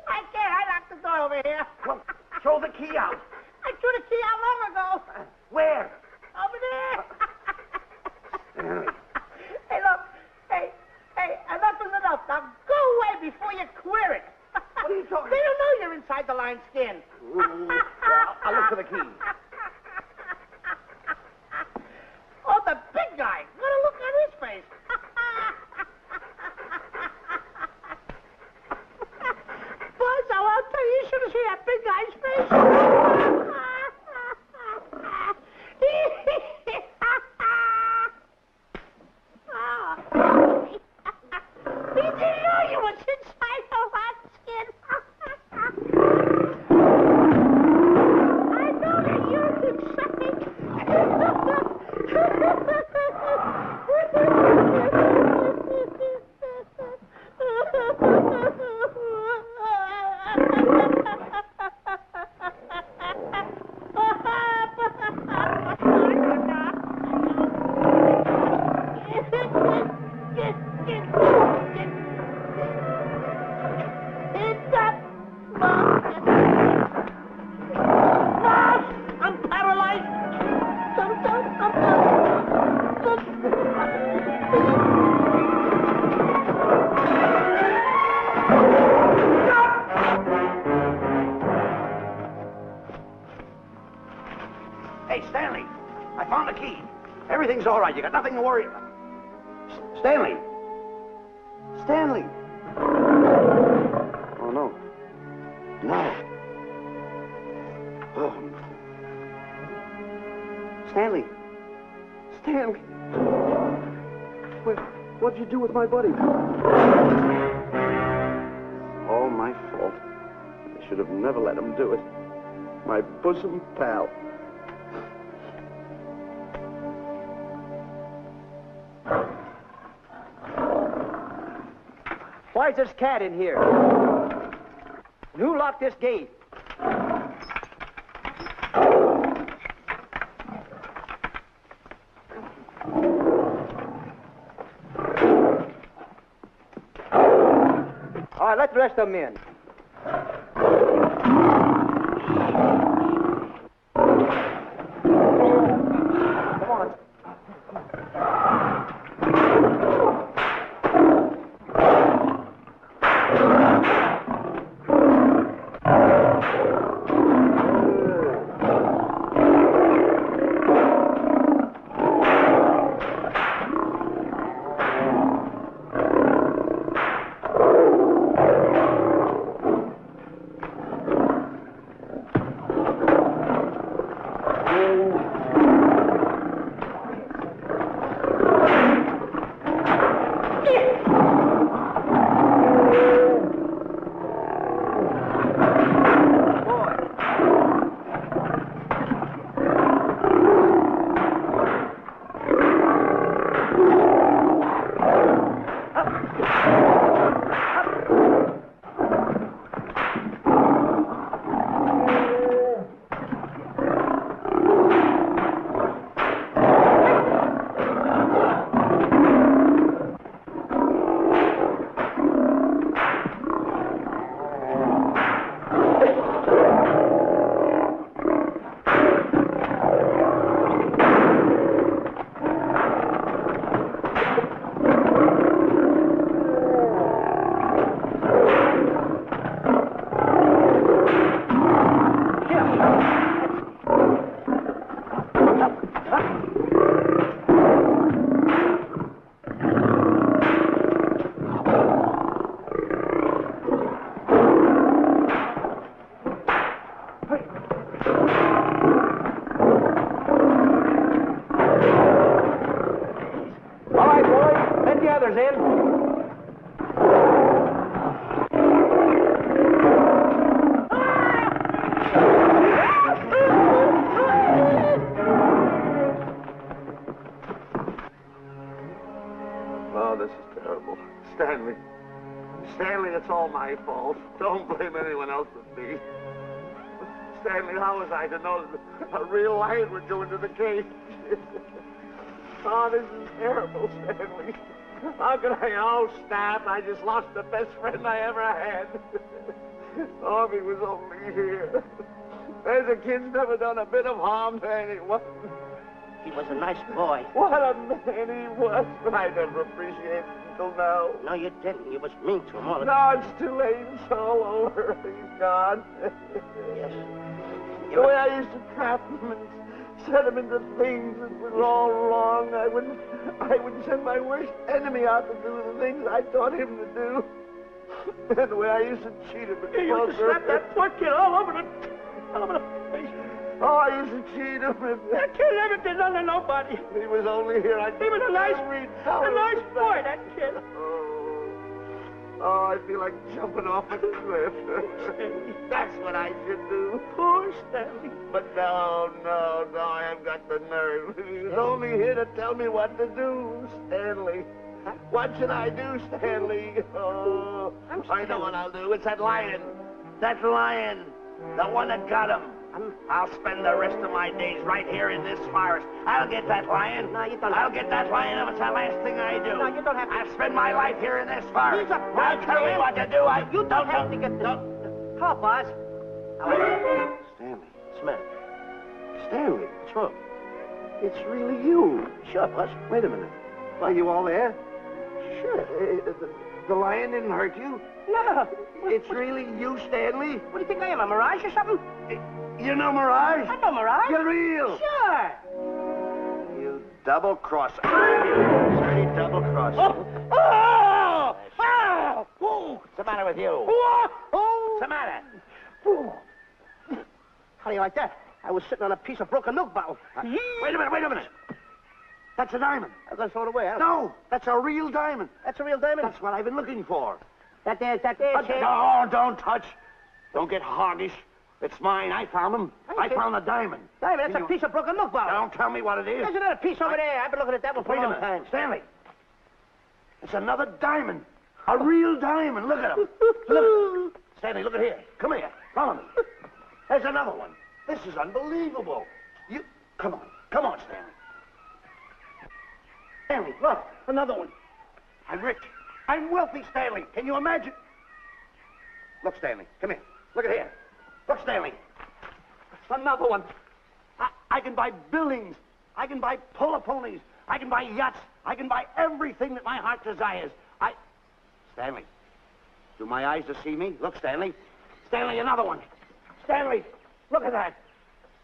I can't. I locked the door over here. Well, throw the key out. I threw the key out long ago. Where? Over there. Stanley. Hey, look. Hey, enough is enough. Now go away before you queer it. What are you talking They don't know you're inside the lion's skin. I'll look for the key. Oh, the big guy. What a look on his face. Buzz, I'll tell you, you should have seen that big guy's face. He Hey, Stanley, I found the key. Everything's all right. You got nothing to worry about. Stanley. Stanley. Oh, no. No. Oh. Stanley. Stanley. What'd you do with my buddy? All my fault. I should have never let him do it. My bosom pal. Why is this cat in here? And who locked this gate? All right, let the rest of them in. Come on. Stanley, it's all my fault. Don't blame anyone else but me. Stanley, how was I to know that a real lion would go into the cage? Oh, this is terrible, Stanley. How could I? Oh, snap, I just lost the best friend I ever had. Oh, if he was only here. There's a kid's never done a bit of harm to anyone. He was a nice boy. What a man he was. I never appreciated it until now. No, you didn't. You was mean to him all the time. No, it's too late. It's all over. He's gone. Yes. The way I used to trap him and set him into things that was all wrong, I would send my worst enemy out to do the things I taught him to do. And the way I used to cheat him. You used to slap that poor kid all over the face. Oh, I used to cheat him. That kid never did nothing to nobody. He was only here. He was a nice boy, that kid. Oh, I feel like jumping off a cliff. That's what I should do. Poor Stanley. But no, I haven't got the nerve. He was only here to tell me what to do, Stanley. Huh? What should I do, Stanley? Oh, I know what I'll do. It's that lion. That lion. The one that got him. I'll spend the rest of my days right here in this forest. I'll get that lion. No, you don't. I'll get that lion if it's the last thing I do. No, you don't have to. I'll spend my life here in this forest. He's a Now tell me what to do. You don't have to get this. Come on, boss. Stanley. Smith. Stanley. What's wrong? It's really you. Sure, boss. Wait a minute. Are you all there? Sure. The lion didn't hurt you? No. It's really you, Stanley? What do you think I am, a mirage or something? You know Mirage? I know Mirage. You're real. Sure. You double-crosser. Straight double-crosser. Oh! Oh! What's the matter with you? What's the matter? How do you like that? I was sitting on a piece of broken milk bottle. Wait a minute. That's a diamond. I'm going to throw it away, huh? No, that's a real diamond. That's a real diamond? That's what I've been looking for. That there, No, don't touch. Don't get hoggish. It's mine. I found them. I found a diamond. Diamond, that's a piece of broken milk bottle. Don't tell me what it is. There's another piece over there. I've been looking at that one for Wait a a long minute. time. Stanley. It's another diamond. A real diamond. Look at him. Look. Stanley, look at here. Come here. Follow me. There's another one. This is unbelievable. Come on, Stanley. Stanley, look. Another one. I'm rich. I'm wealthy, Stanley. Can you imagine? Look, Stanley. Come here. Look at here. Look, Stanley. Another one. I can buy buildings. I can buy polo ponies. I can buy yachts. I can buy everything that my heart desires. Stanley, do my eyes deceive me? Look, Stanley. Stanley, another one. Stanley, look at that.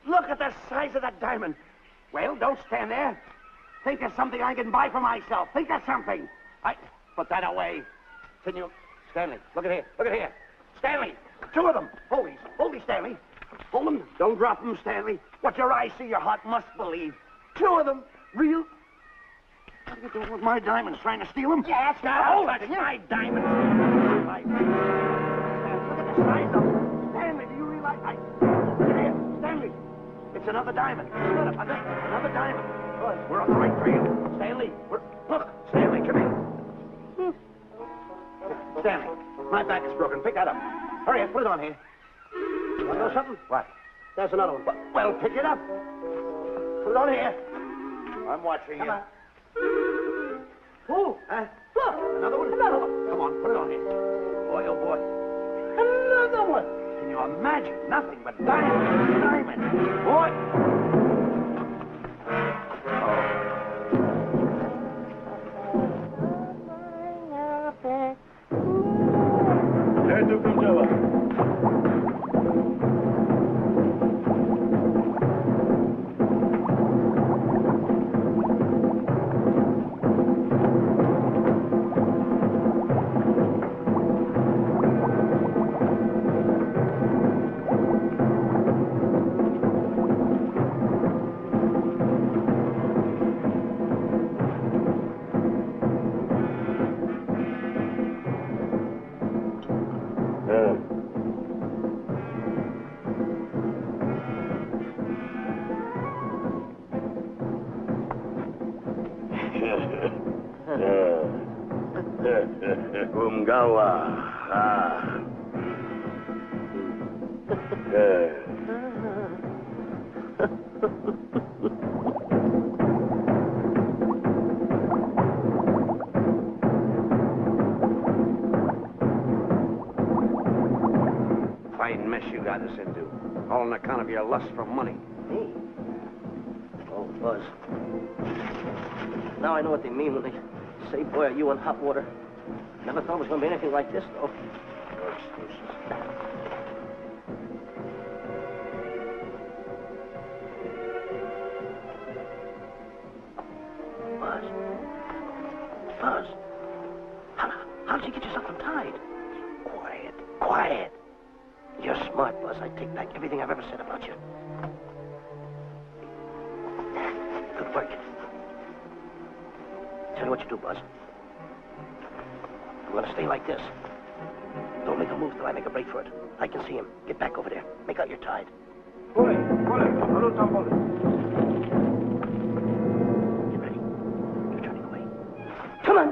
Look at the size of that diamond. Well, don't stand there. Think of something I can buy for myself. Think of something. Put that away. Can you... Stanley, look at here. Look at here. Stanley, two of them. Hold these, Stanley. Hold them. Don't drop them, Stanley. What your eyes see, your heart must believe. Two of them. Real... What are you doing with my diamonds? Trying to steal them? Yeah, that's right. Hold it. My diamonds. Look at the size of them. Stanley, do you realize... Look at here. Stanley. It's another diamond. Another diamond. We're on the right trail. Stanley, look. Stanley, come here. Stanley, my back is broken. Pick that up. Hurry up. Put it on here. You want to know something? What? There's another one. Well, pick it up. Put it on here. I'm watching you. Come on. Oh, Look. Another one? Another one. Come on, put it on here. Boy, oh boy. Another one. Can you imagine? Nothing but diamond. Boy. Fine mess you got us into. All on account of your lust for money. Me? Oh, Buzz. Now I know what they mean when they say, boy, are you in hot water. Never thought it was going to be anything like this, though. Buzz. How did you get yourself untied? Quiet. You're smart, Buzz. I take back everything I've ever said about you. Good work. Tell you what you do, Buzz. I'm going to stay like this. Don't make a move till I make a break for it. I can see him. Get back over there. Make out you're tied. Pull it. Get ready. You're turning away. Come on.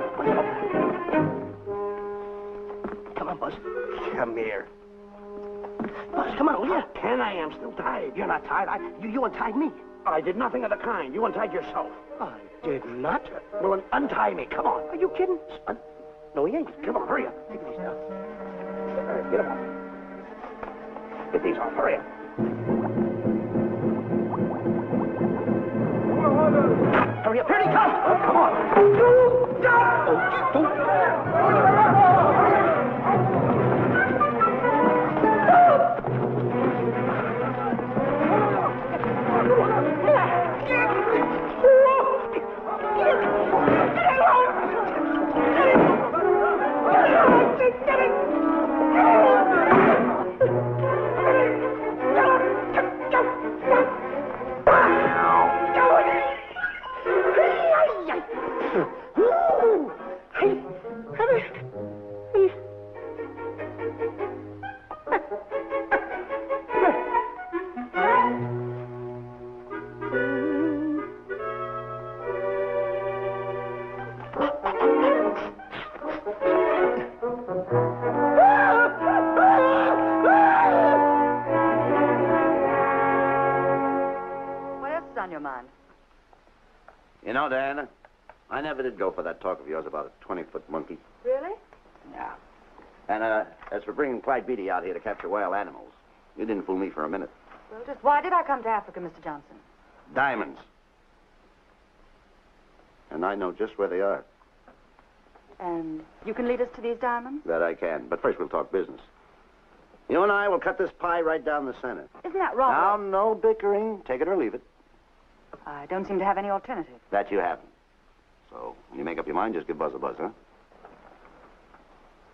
Come on, Buzz. Come here. Buzz, come on, will you? Can I? I'm still tied. You're not tied. You untied me. I did nothing of the kind. You untied yourself. I did not. Well, then untie me. Come on. Are you kidding? No, he ain't. Come on, hurry up. Take these now. Get them off. Get these off. Hurry up. Hurry up. Here he comes. Oh, come on. You know, Diana, I never did go for that talk of yours about a 20-foot monkey. Really? Yeah. And as for bringing Clyde Beatty out here to capture wild animals, you didn't fool me for a minute. Well, just why did I come to Africa, Mr. Johnson? Diamonds. And I know just where they are. And you can lead us to these diamonds? That I can. But first we'll talk business. You and I will cut this pie right down the center. Isn't that wrong? Now, no bickering. Take it or leave it. I don't seem to have any alternative. That you haven't. So, when you make up your mind, just give Buzz a buzz, huh?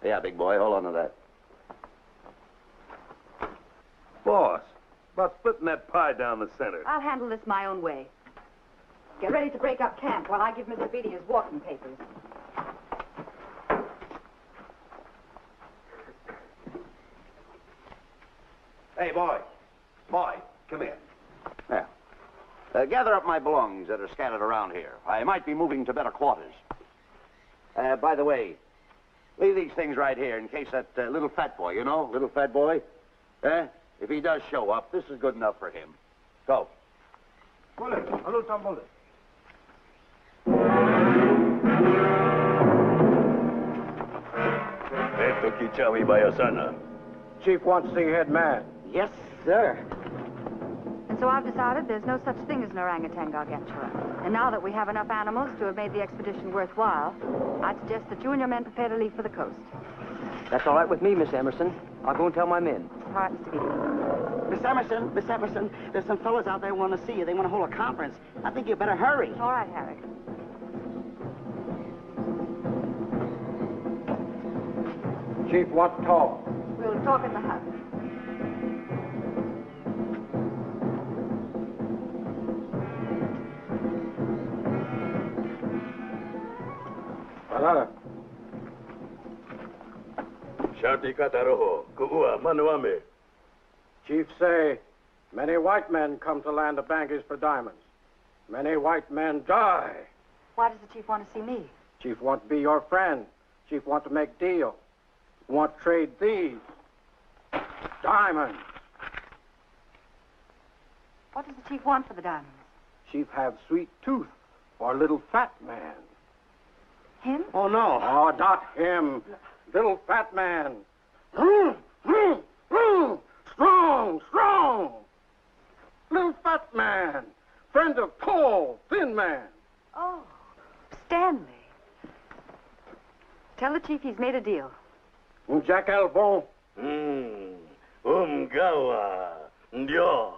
Yeah, big boy, hold on to that. Boss, about splitting that pie down the center. I'll handle this my own way. Get ready to break up camp while I give Mr. Beatty his walking papers. Hey, boy. Boy, come here. Now, gather up my belongings that are scattered around here. I might be moving to better quarters. By the way, leave these things right here in case that little fat boy, you know, little fat boy, if he does show up, this is good enough for him. Go. Bullet. A little bullet. Esto Kichawi Bayasana. Chief wants to see head man. Yes, sir. And so I've decided there's no such thing as an orangutan gargantua. And now that we have enough animals to have made the expedition worthwhile, I'd suggest that you and your men prepare to leave for the coast. That's all right with me, Miss Emerson. I'll go and tell my men. All right, Mr. Beatty. Miss Emerson, there's some fellas out there who want to see you. They want to hold a conference. I think you better hurry. All right, Harry. Chief wants to talk. We'll talk in the hut. Alana. Shanti Kataroho, Kuua, Manuame. Chief say, many white men come to land of Bangis for diamonds. Many white men die. Why does the chief want to see me? Chief want to be your friend. Chief want to make deal. Want to trade these diamonds. What does the chief want for the diamonds? Chief have sweet tooth for little fat man. Him? Oh, no. Oh, not him. Little fat man. Strong, strong. Little fat man. Friend of tall, thin man. Oh, Stanley. Tell the chief he's made a deal. Jack Albon. Umgawa, Ndio.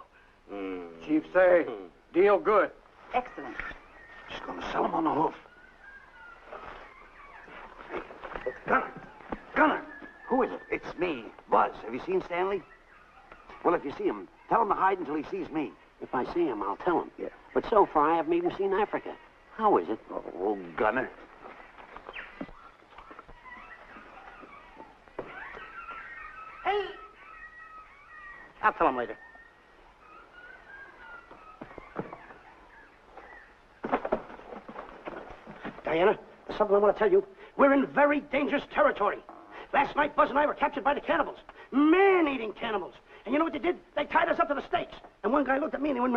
Chief say, deal good. Excellent. She's going to sell him on the hoof. Gunner! Gunner! Who is it? It's me, Buzz. Have you seen Stanley? Well, if you see him, tell him to hide until he sees me. If I see him, I'll tell him. Yeah. But so far, I haven't even seen Africa. How is it? Oh, Gunner. Hey! I'll tell him later. Diana, there's something I want to tell you. We're in very dangerous territory. Last night, Buzz and I were captured by the cannibals. Man-eating cannibals. And you know what they did? They tied us up to the stakes. And one guy looked at me and he went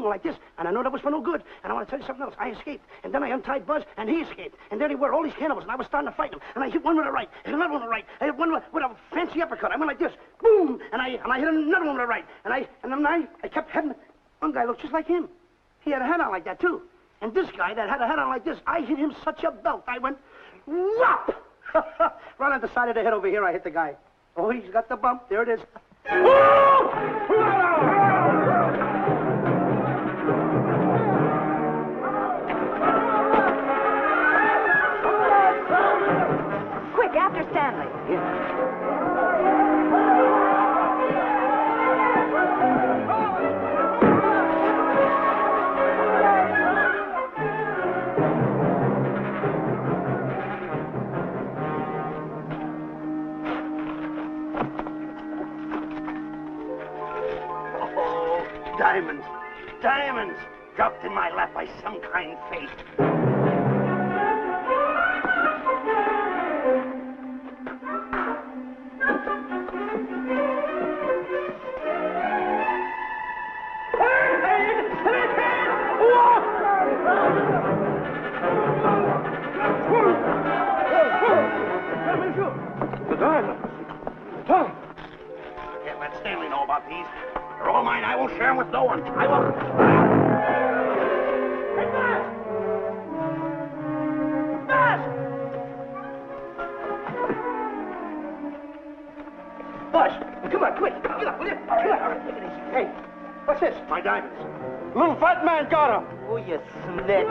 like this. And I know that was for no good. And I want to tell you something else. I escaped. And then I untied Buzz and he escaped. And there they were, all these cannibals. And I was starting to fight them. And I hit one with the right. And another one with the right. I hit one with a fancy uppercut. I went like this. Boom! And I hit another one with the right. And then I kept heading. One guy looked just like him. He had a hat on like that, too. And this guy that had a hat on like this, I hit him such a belt. I went, whop! Right on the side of the head over here, I hit the guy. Oh, he's got the bump. There it is. Quick, after Stanley. Diamonds! Diamonds! Dropped in my lap by some kind fate. about these. They're all mine. I won't share them with no one. I won't. Hey, Boss, come on, quick. Get up, will you? Come on. Take it easy. Hey, what's this? My diamonds. Little fat man got him. Oh, you snitch.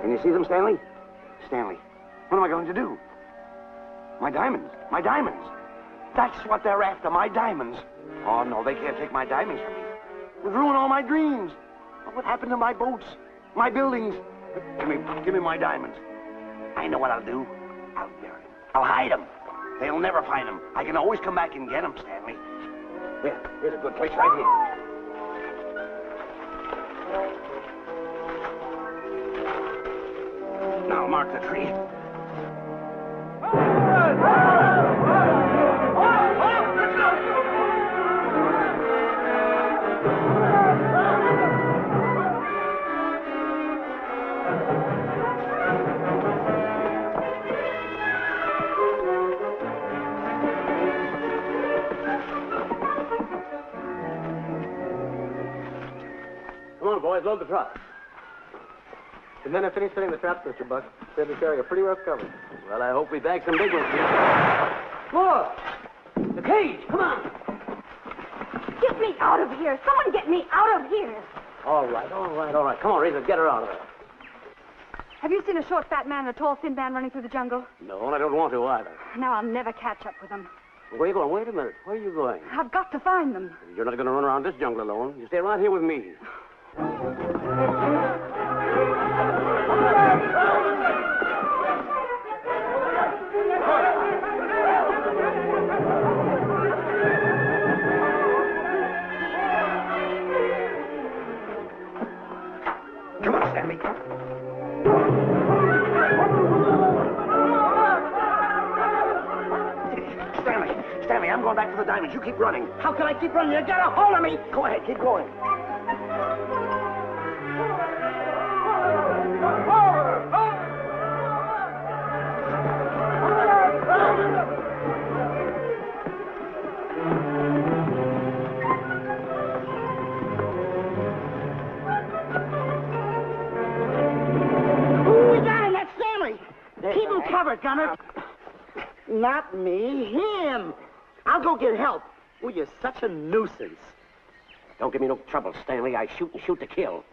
Can you see them, Stanley? Stanley, what am I going to do? My diamonds. My diamonds. That's what they're after, my diamonds. Oh, no, they can't take my diamonds from me. They've ruined all my dreams. What happened to my boats? My buildings? Give me my diamonds. I know what I'll do. I'll bury them. I'll hide them. They'll never find them. I can always come back and get them, Stanley. Here's a good place right here. Now mark the tree. Come on, boys, load the truck. The men have finished fitting the traps, Mr. Buck. Said to carry a pretty rough cover. Well, I hope we bag some big ones here. Look! The cage, come on. Get me out of here. Someone get me out of here. All right. Come on, Razor, get her out of there. Have you seen a short, fat man and a tall, thin man running through the jungle? No, and I don't want to either. Now I'll never catch up with them. Where are you going? Wait a minute. Where are you going? I've got to find them. You're not going to run around this jungle alone. You stay right here with me. Come on, Stanley. Stanley, I'm going back for the diamonds. You keep running. How can I keep running? You got a hold of me. Go ahead, keep going. Who's that? That's Stanley. Keep him covered, Gunner. Not me, him. I'll go get help. Oh, you're such a nuisance. Don't give me no trouble, Stanley. I shoot and shoot to kill.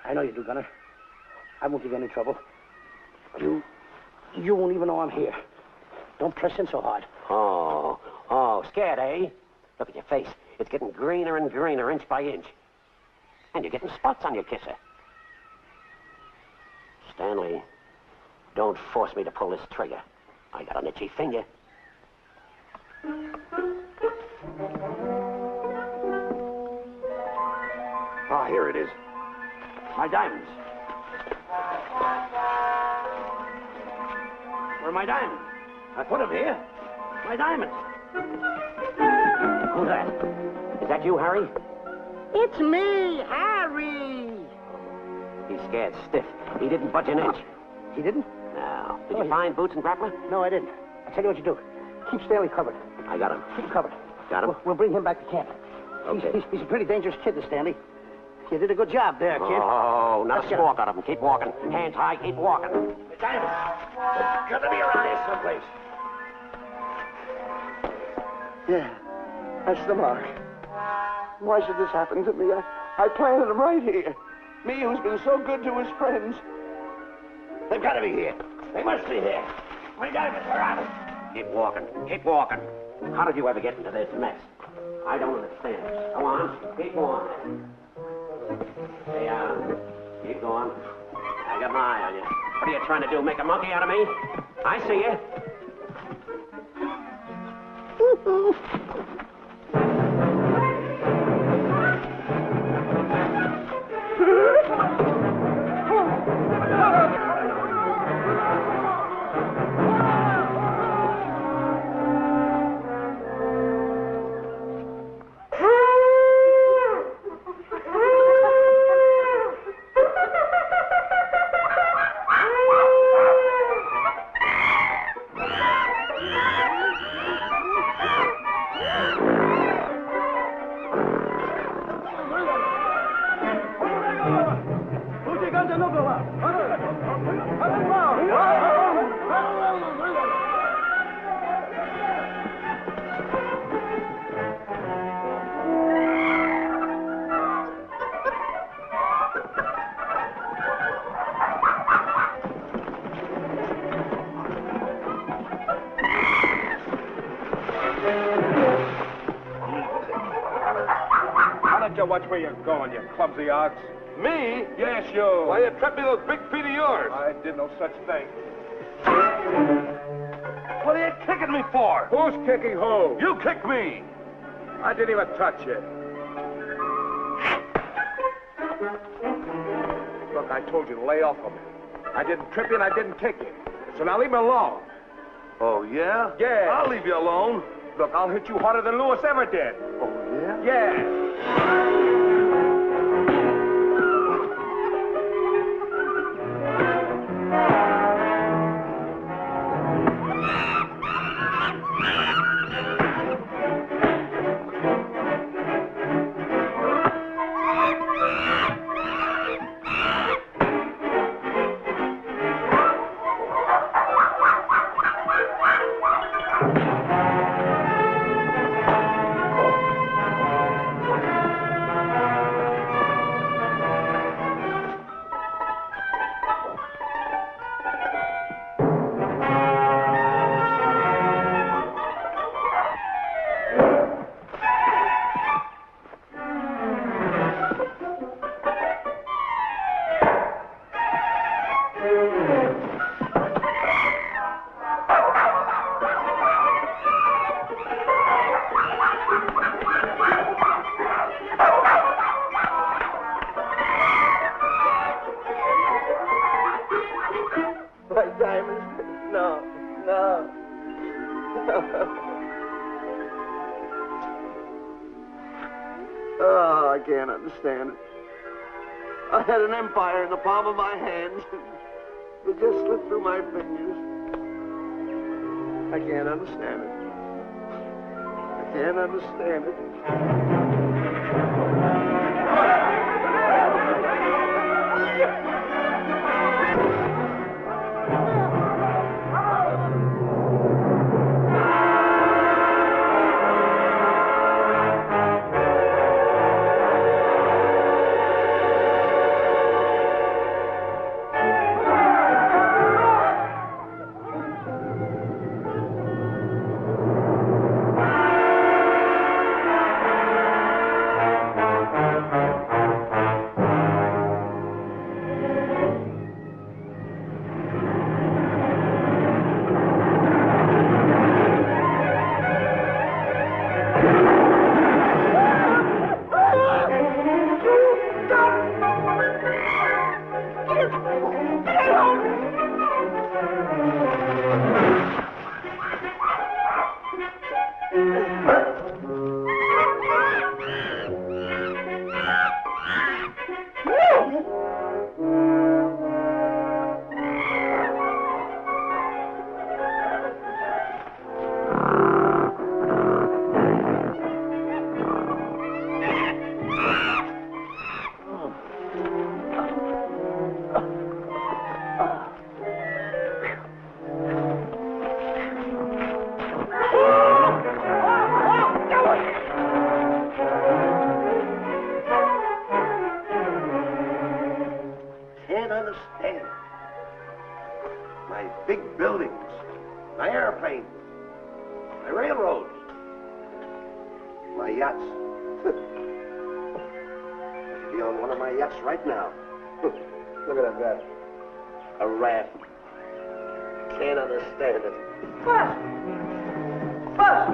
I know you do, Gunner. I won't give you any trouble. You won't even know I'm here. Don't press in so hard. Oh, scared, eh? Look at your face. It's getting greener and greener, inch by inch. And you're getting spots on your kisser. Stanley, don't force me to pull this trigger. I got an itchy finger. Ah, here it is. My diamonds. Where are my diamonds? I put them here. My diamonds. Who's that? Is that you, Harry? It's me, Harry. He's scared stiff. He didn't budge an inch. He didn't? No. Did you find Boots and Grappler? No, I didn't. I'll tell you what you do. Keep Stanley covered. I got him. Keep him covered. Got him? We'll bring him back to camp. Okay. He's a pretty dangerous kid, this Stanley. You did a good job there, kid. Oh, not Let's a get squawk out of him. Keep walking. Hands high, keep walking. The diamonds. They're gonna be around here someplace. Yeah, that's the mark. Why should this happen to me? I planted them right here. Me who's been so good to his friends. They've got to be here. They must be here. My diamonds are out. Keep walking. Keep walking. How did you ever get into this mess? I don't understand. Go on. Keep going. Stay on. Keep going. I got my eye on you. What are you trying to do? Make a monkey out of me? I see you. Watch where you're going, you clumsy ox. Me? Yes, you. Why, you tripped me with those big feet of yours. I did no such thing. What are you kicking me for? Who's kicking who? You kicked me. I didn't even touch you. Look, I told you to lay off of me. I didn't trip you and I didn't kick you. So now leave me alone. Oh, yeah? Yeah. I'll leave you alone. Look, I'll hit you harder than Lewis ever did. Oh, yeah? Yeah. Oh, I can't understand it. I had an empire in the palm of my hands. It just slipped through my fingers. I can't understand it. I can't understand it. Right now. Look at that guy. A rat. Can't understand it. Buzz! Buzz!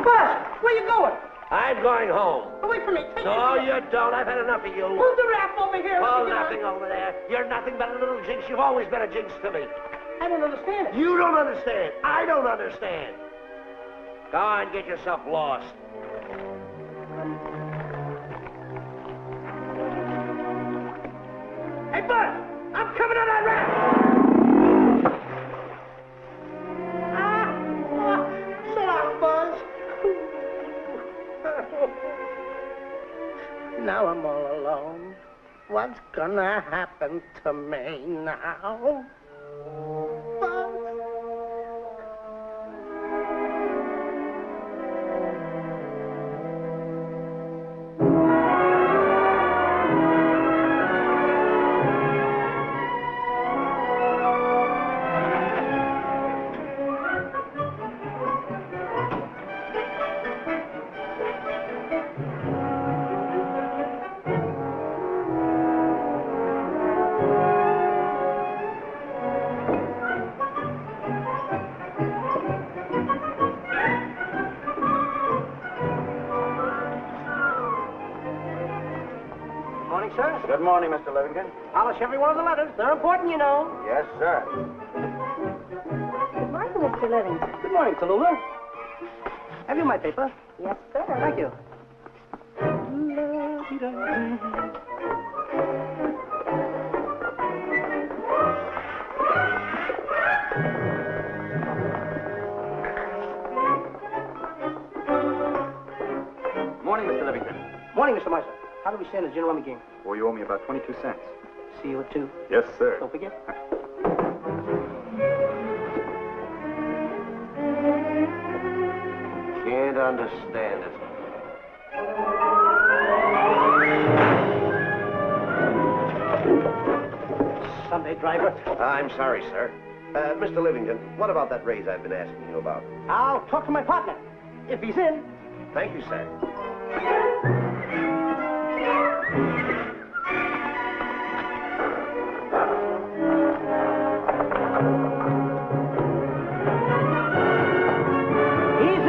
Buzz! Where you going? I'm going home. Wait for me. Take No, you don't. I've had enough of you. Move the raft over here. Oh, nothing over there. You're nothing but a little jinx. You've always been a jinx to me. I don't understand it. You don't understand. I don't understand. Go on, get yourself lost. Hey, Buzz! I'm coming on that raft! So long, Buzz. Now I'm all alone. what's gonna happen to me now. Morning, sir. Good morning, Mr. Livingston. Polish every one of the letters. They're important, you know. Yes, sir. Good morning, Mr. Livingston. Good morning, Tallulah. Have you my paper? Yes, sir. Thank you. Morning, Mr. Livingston. Morning, Mr. Meister. How do we stand in the gin rummy game? Well, you owe me about 22 cents. See you at 2. Yes, sir. Don't forget. Can't understand it. Sunday driver. I'm sorry, sir. Mr. Livingston, what about that raise I've been asking you about? I'll talk to my partner. If he's in. Thank you, sir. He's